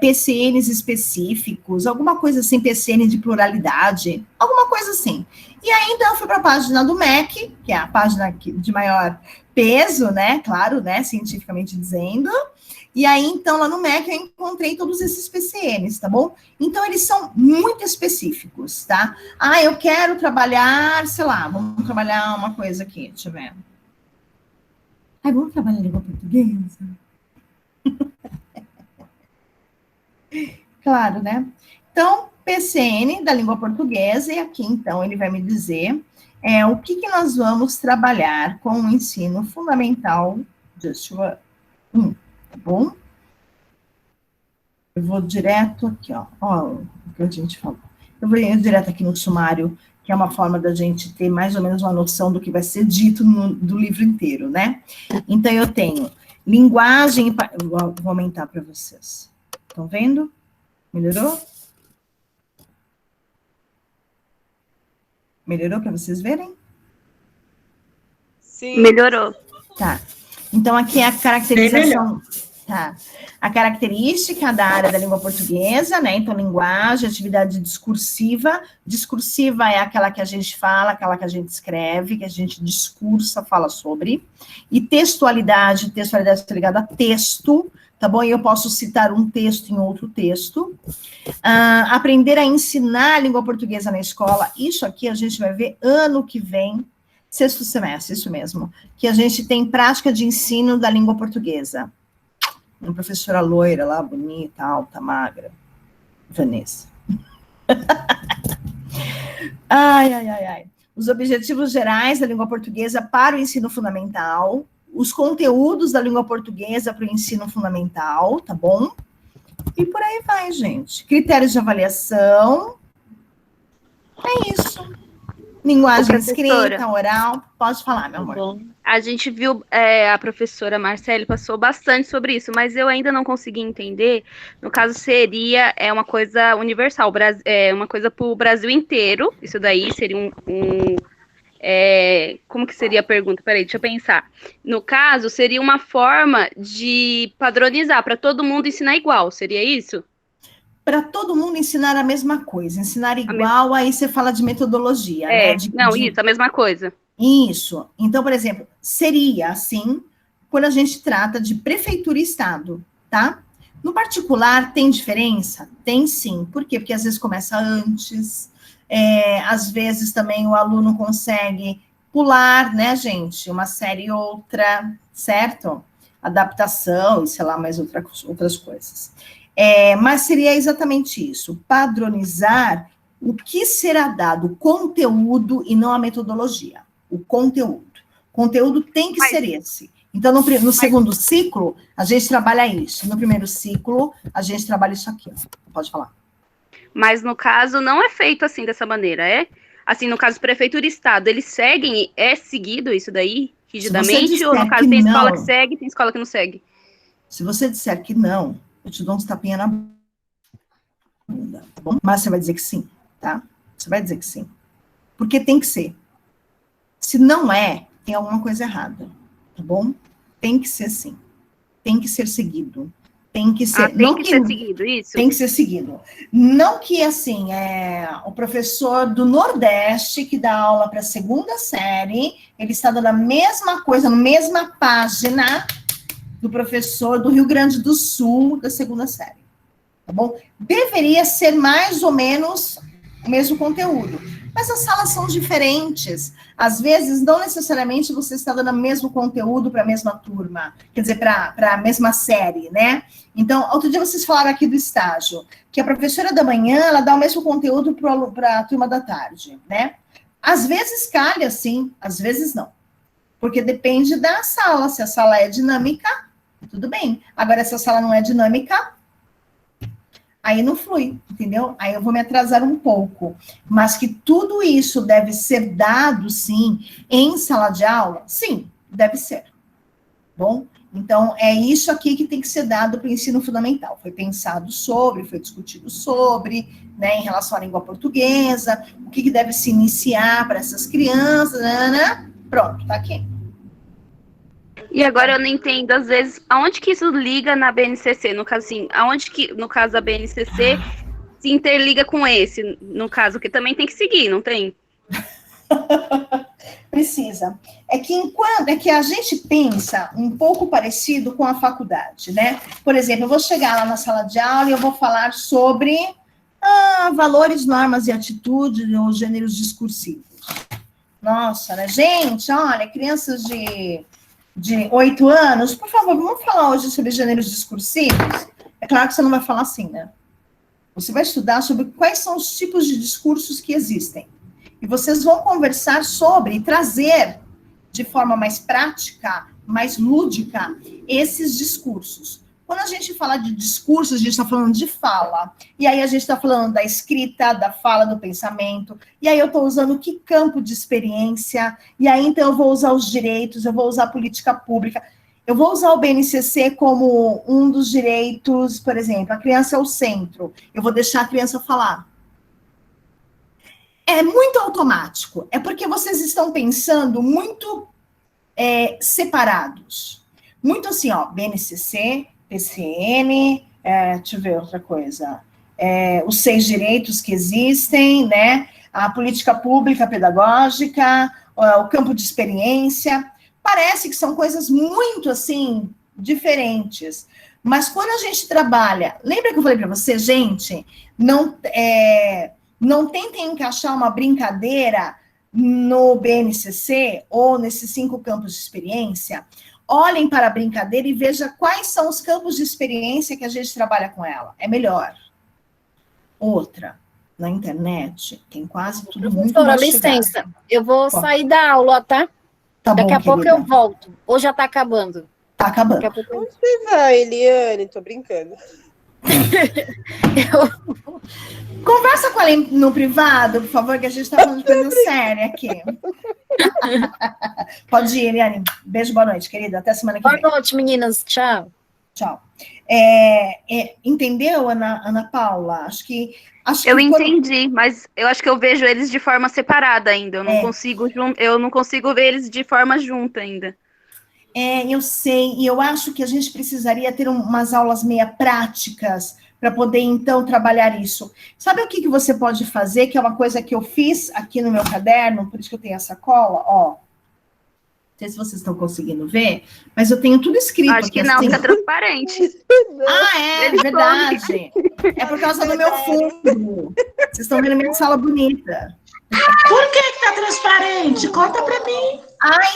PCNs específicos, alguma coisa assim, PCN de pluralidade, alguma coisa assim. E aí, então, eu fui para a página do MEC, que é a página de maior peso, né, claro, né, cientificamente dizendo, e aí, então, lá no MEC, eu encontrei todos esses PCNs, tá bom? Então, eles são muito específicos, tá? Ah, eu quero trabalhar, sei lá, vamos trabalhar uma coisa aqui, deixa eu ver. Ah, vamos trabalhar língua portuguesa? Claro, né? Então, PCN da língua portuguesa, e aqui, então, ele vai me dizer o que nós vamos trabalhar com o ensino fundamental Just 1, tá bom? Eu vou direto aqui, ó, o que a gente falou. Eu vou ir direto aqui no sumário, que é uma forma da gente ter mais ou menos uma noção do que vai ser dito do livro inteiro, né? Então, eu tenho linguagem, vou aumentar para vocês. Estão vendo? Melhorou? Melhorou para vocês verem? Sim. Melhorou. Tá. Então, aqui é a caracterização. Tá. A característica da área da língua portuguesa, né? Então, linguagem, atividade discursiva. Discursiva é aquela que a gente fala, aquela que a gente escreve, que a gente discursa, fala sobre. E textualidade está ligada a texto, tá bom? E eu posso citar um texto em outro texto. Aprender a ensinar a língua portuguesa na escola, isso aqui a gente vai ver ano que vem, sexto semestre, isso mesmo, que a gente tem prática de ensino da língua portuguesa. Uma professora loira lá, bonita, alta, magra, Vanessa. Ai. Os objetivos gerais da língua portuguesa para o ensino fundamental, os conteúdos da língua portuguesa para o ensino fundamental, tá bom? E por aí vai, gente. Critérios de avaliação. É isso. Linguagem escrita, oral. Pode falar, meu amor. Bom, a gente viu, a professora Marcele passou bastante sobre isso, mas eu ainda não consegui entender. No caso, seria uma coisa universal, uma coisa para o Brasil inteiro. Isso daí seria como que seria a pergunta? Peraí, deixa eu pensar. No caso, seria uma forma de padronizar, para todo mundo ensinar igual, seria isso? Para todo mundo ensinar a mesma coisa, ensinar igual, aí você fala de metodologia, né? Isso, a mesma coisa. Isso. Então, por exemplo, seria assim, quando a gente trata de prefeitura e estado, tá? No particular, tem diferença? Tem sim. Por quê? Porque às vezes começa antes, às vezes também o aluno consegue pular, né, gente? Uma série e outra, certo? Adaptação e sei lá, mais outras coisas. Mas seria exatamente isso, padronizar o que será dado, o conteúdo e não a metodologia, o conteúdo. O conteúdo tem que ser esse. Então, no segundo ciclo, a gente trabalha isso. No primeiro ciclo, a gente trabalha isso aqui. Ó. Pode falar. Mas, no caso, não é feito assim, dessa maneira, Assim, no caso, prefeitura e estado, eles seguem, seguido isso daí, rigidamente? Ou, no caso, tem escola que segue, tem escola que não segue? Se você disser que não, eu te dou uns tapinha na bunda, tá bom? Mas você vai dizer que sim, tá? Você vai dizer que sim. Porque tem que ser. Se não tem alguma coisa errada, tá bom? Tem que ser sim. Tem que ser seguido. Tem que ser... ser seguido, isso? Tem que ser seguido. Não que, assim, o professor do Nordeste, que dá aula para a segunda série, ele está dando a mesma coisa, na mesma página do professor do Rio Grande do Sul, da segunda série, tá bom? Deveria ser mais ou menos o mesmo conteúdo, mas as salas são diferentes, às vezes não necessariamente você está dando o mesmo conteúdo para a mesma turma, quer dizer, para a mesma série, né? Então, outro dia vocês falaram aqui do estágio, que a professora da manhã, ela dá o mesmo conteúdo para a turma da tarde, né? Às vezes calha, sim, às vezes não, porque depende da sala, se a sala é dinâmica, tudo bem. Agora, se a sala não é dinâmica, aí não flui, entendeu? Aí eu vou me atrasar um pouco. Mas que tudo isso deve ser dado, sim, em sala de aula? Sim, deve ser. Bom, então, é isso aqui que tem que ser dado para o ensino fundamental. Foi pensado sobre, foi discutido sobre, né, em relação à língua portuguesa, o que deve se iniciar para essas crianças, né? Pronto, tá aqui. E agora eu não entendo, às vezes, aonde que isso liga na BNCC? No caso, assim, aonde que, no caso da BNCC, se interliga com esse, no caso, que também tem que seguir, não tem? Precisa. É que a gente pensa um pouco parecido com a faculdade, né? Por exemplo, eu vou chegar lá na sala de aula e eu vou falar sobre valores, normas e atitudes ou gêneros discursivos. Nossa, né? Gente, olha, crianças de 8 anos, por favor, vamos falar hoje sobre gêneros discursivos? É claro que você não vai falar assim, né? Você vai estudar sobre quais são os tipos de discursos que existem. E vocês vão conversar sobre, trazer de forma mais prática, mais lúdica, esses discursos. Quando a gente fala de discursos, a gente está falando de fala. E aí a gente está falando da escrita, da fala, do pensamento. E aí eu estou usando que campo de experiência. E aí, então, eu vou usar os direitos, eu vou usar a política pública. Eu vou usar o BNCC como um dos direitos, por exemplo, a criança é o centro. Eu vou deixar a criança falar. É muito automático. É porque vocês estão pensando muito separados. Muito assim, ó, BNCC, PCN, deixa eu ver outra coisa, os 6 direitos que existem, né, a política pública pedagógica, o campo de experiência, parece que são coisas muito, assim, diferentes, Mas quando a gente trabalha, lembra que eu falei para você, gente, não tentem encaixar uma brincadeira no BNCC ou nesses 5 campos de experiência. Olhem para a brincadeira e veja quais são os campos de experiência que a gente trabalha com ela. É melhor. Outra, na internet, tem quase tudo muito Professora, mastigado. licença, eu vou sair da aula, tá? Tá Daqui bom, a pouco querida. eu volto. Ou já tá acabando? Tá acabando. Daqui a pouco eu... Onde você vai, Eliane? Tô brincando. Conversa com ela no privado, por favor, que a gente tá falando de coisa séria aqui. Pode ir, Eliane. Beijo, boa noite, querida. Até semana que vem. Boa noite, meninas. Tchau. Tchau. Entendeu, Ana Paula? Acho que Eu entendi, mas eu acho que eu vejo eles de forma separada ainda. Eu não consigo ver eles de forma junta ainda. Eu sei, e eu acho que a gente precisaria ter umas aulas meia práticas para poder, então, trabalhar isso. Sabe o que você pode fazer, que é uma coisa que eu fiz aqui no meu caderno, por isso que eu tenho essa cola, ó. Não sei se vocês estão conseguindo ver, mas eu tenho tudo escrito Acho aqui. que não, assim. fica transparente. É verdade. É por causa do meu fundo. Vocês estão vendo minha sala bonita. Por que tá transparente? Conta para mim.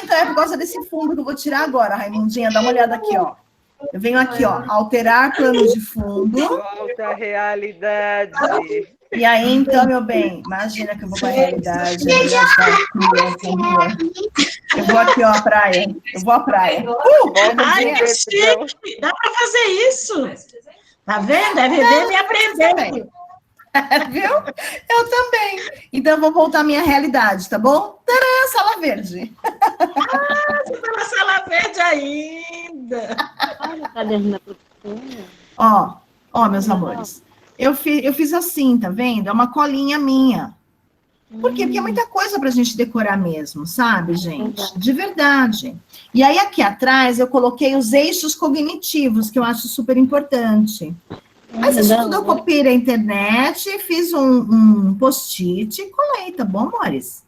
Então é por causa desse fundo que eu vou tirar agora, Raimundinha. Dá uma olhada aqui, ó. Eu venho aqui, ó, alterar plano de fundo. Volta à realidade. E aí, então, meu bem, imagina que eu vou pra realidade. Eu vou aqui, ó, à praia. Eu vou à praia. Ai, que chique. Dá para fazer isso. Tá vendo? É viver e aprender. Viu? Eu também. Então, eu vou voltar à minha realidade, tá bom? Tadã, sala verde. Você tá na sala verde ainda. Olha o caderno da professora. Ó, meus amores. Eu fiz assim, tá vendo? É uma colinha minha. Por quê? Porque é muita coisa pra gente decorar mesmo, sabe, gente? De verdade. E aí, aqui atrás, eu coloquei os eixos cognitivos, que eu acho super importante. Mas isso tudo eu copiei na internet, fiz um post-it e colei, tá bom, amores?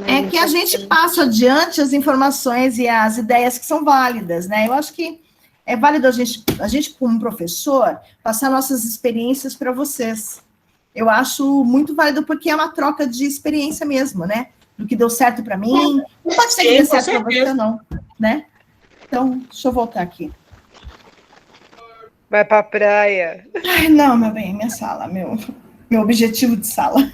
É que a gente passa adiante as informações e as ideias que são válidas, né? Eu acho que é válido a gente como professor, passar nossas experiências para vocês. Eu acho muito válido porque é uma troca de experiência mesmo, né? Do que deu certo para mim, não pode ser que dê certo para você, não, né? Então, deixa eu voltar aqui. Vai pra praia. Ai, não, meu bem, minha sala, meu objetivo de sala.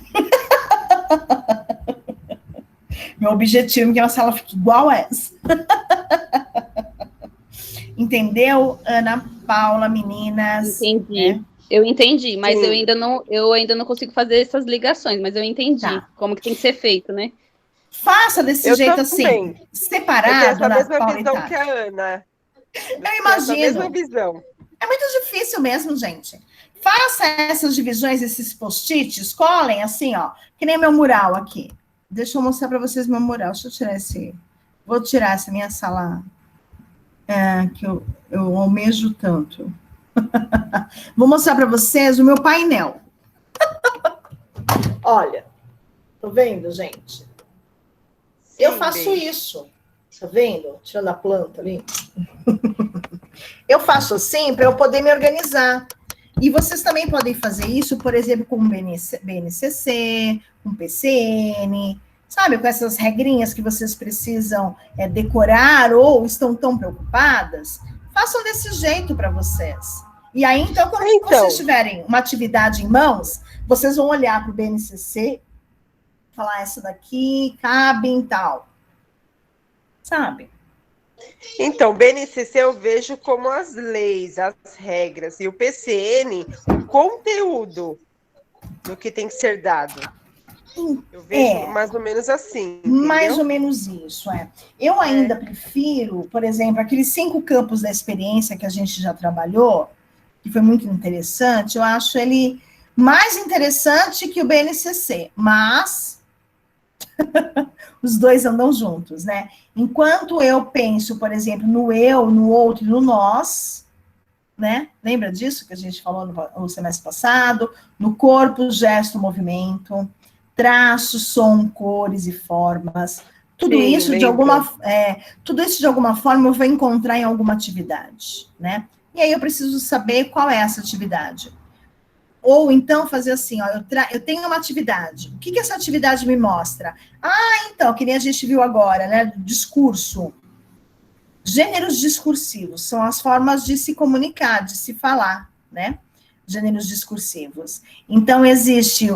Meu objetivo é que a sala fique igual a essa. Entendeu, Ana Paula, meninas? Entendi. Eu entendi, mas eu ainda não consigo fazer essas ligações, mas eu entendi como que tem que ser feito, né? Faça desse jeito assim, separado. Eu tenho essa mesma visão que a Ana. Eu imagino. Essa mesma visão. É muito difícil mesmo, gente. Faça essas divisões, esses post-its, colhem assim, ó, que nem meu mural aqui. Deixa eu mostrar para vocês meu mural. Deixa eu tirar esse... Vou tirar essa minha sala que eu almejo tanto. Vou mostrar para vocês o meu painel. Olha, tô vendo, gente? Sim, eu faço isso. Tá vendo? Tirando a planta ali. Eu faço assim para eu poder me organizar. E vocês também podem fazer isso, por exemplo, com o BNCC, com o PCN, sabe? Com essas regrinhas que vocês precisam decorar ou estão tão preocupadas. Façam desse jeito para vocês. E aí, então, quando vocês tiverem uma atividade em mãos, vocês vão olhar para o BNCC, falar, essa daqui cabe em tal. Sabe? Então, o BNCC eu vejo como as leis, as regras, e o PCN, o conteúdo do que tem que ser dado. Eu vejo mais ou menos assim. Entendeu? Mais ou menos isso, Eu ainda prefiro, por exemplo, aqueles 5 campos da experiência que a gente já trabalhou, que foi muito interessante, eu acho ele mais interessante que o BNCC, mas os dois andam juntos, né? Enquanto eu penso, por exemplo, no eu, no outro e no nós, né? Lembra disso que a gente falou no semestre passado? No corpo, gesto, movimento, traço, som, cores e formas. Tudo isso, de alguma forma, eu vou encontrar em alguma atividade, né? e aí eu preciso saber qual é essa atividade. Ou então fazer assim, ó, eu tenho uma atividade. O que essa atividade me mostra? Então, que nem a gente viu agora, né? Discurso. Gêneros discursivos são as formas de se comunicar, de se falar, né? Gêneros discursivos. Então, existe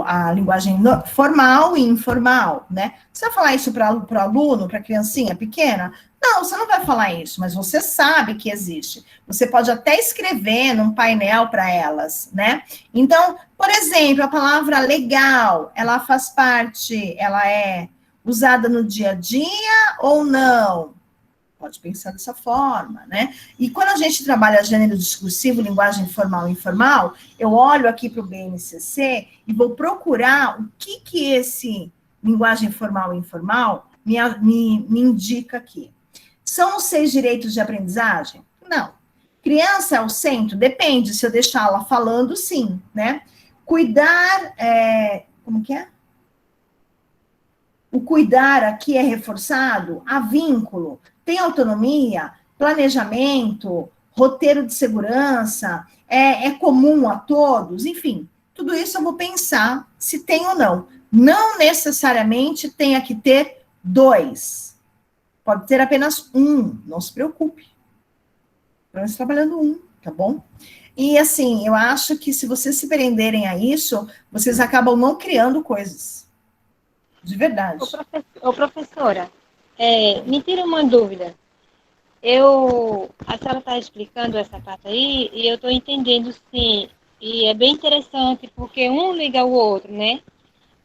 a linguagem formal e informal, né? Você vai falar isso para o aluno, para a criancinha pequena? Não, você não vai falar isso, mas você sabe que existe. Você pode até escrever num painel para elas, né? Então, por exemplo, a palavra legal, ela faz parte, ela é usada no dia a dia ou não? Pode pensar dessa forma, né? E quando a gente trabalha gênero discursivo, linguagem formal e informal, eu olho aqui para o BNCC e vou procurar o que esse linguagem formal e informal me indica aqui. São os 6 direitos de aprendizagem? Não. Criança ao centro? Depende, se eu deixá-la falando, sim, né? Cuidar, como que é? O cuidar aqui é reforçado, há vínculo, tem autonomia, planejamento, roteiro de segurança, é comum a todos, enfim, tudo isso eu vou pensar se tem ou não. Não necessariamente tenha que ter 2. Pode ter apenas 1, não se preocupe. Estamos trabalhando 1, tá bom? E assim, eu acho que se vocês se prenderem a isso, vocês acabam não criando coisas. De verdade. Professora, me tira uma dúvida. A senhora está explicando essa parte aí, e eu estou entendendo sim. E é bem interessante, porque um liga ao outro, né?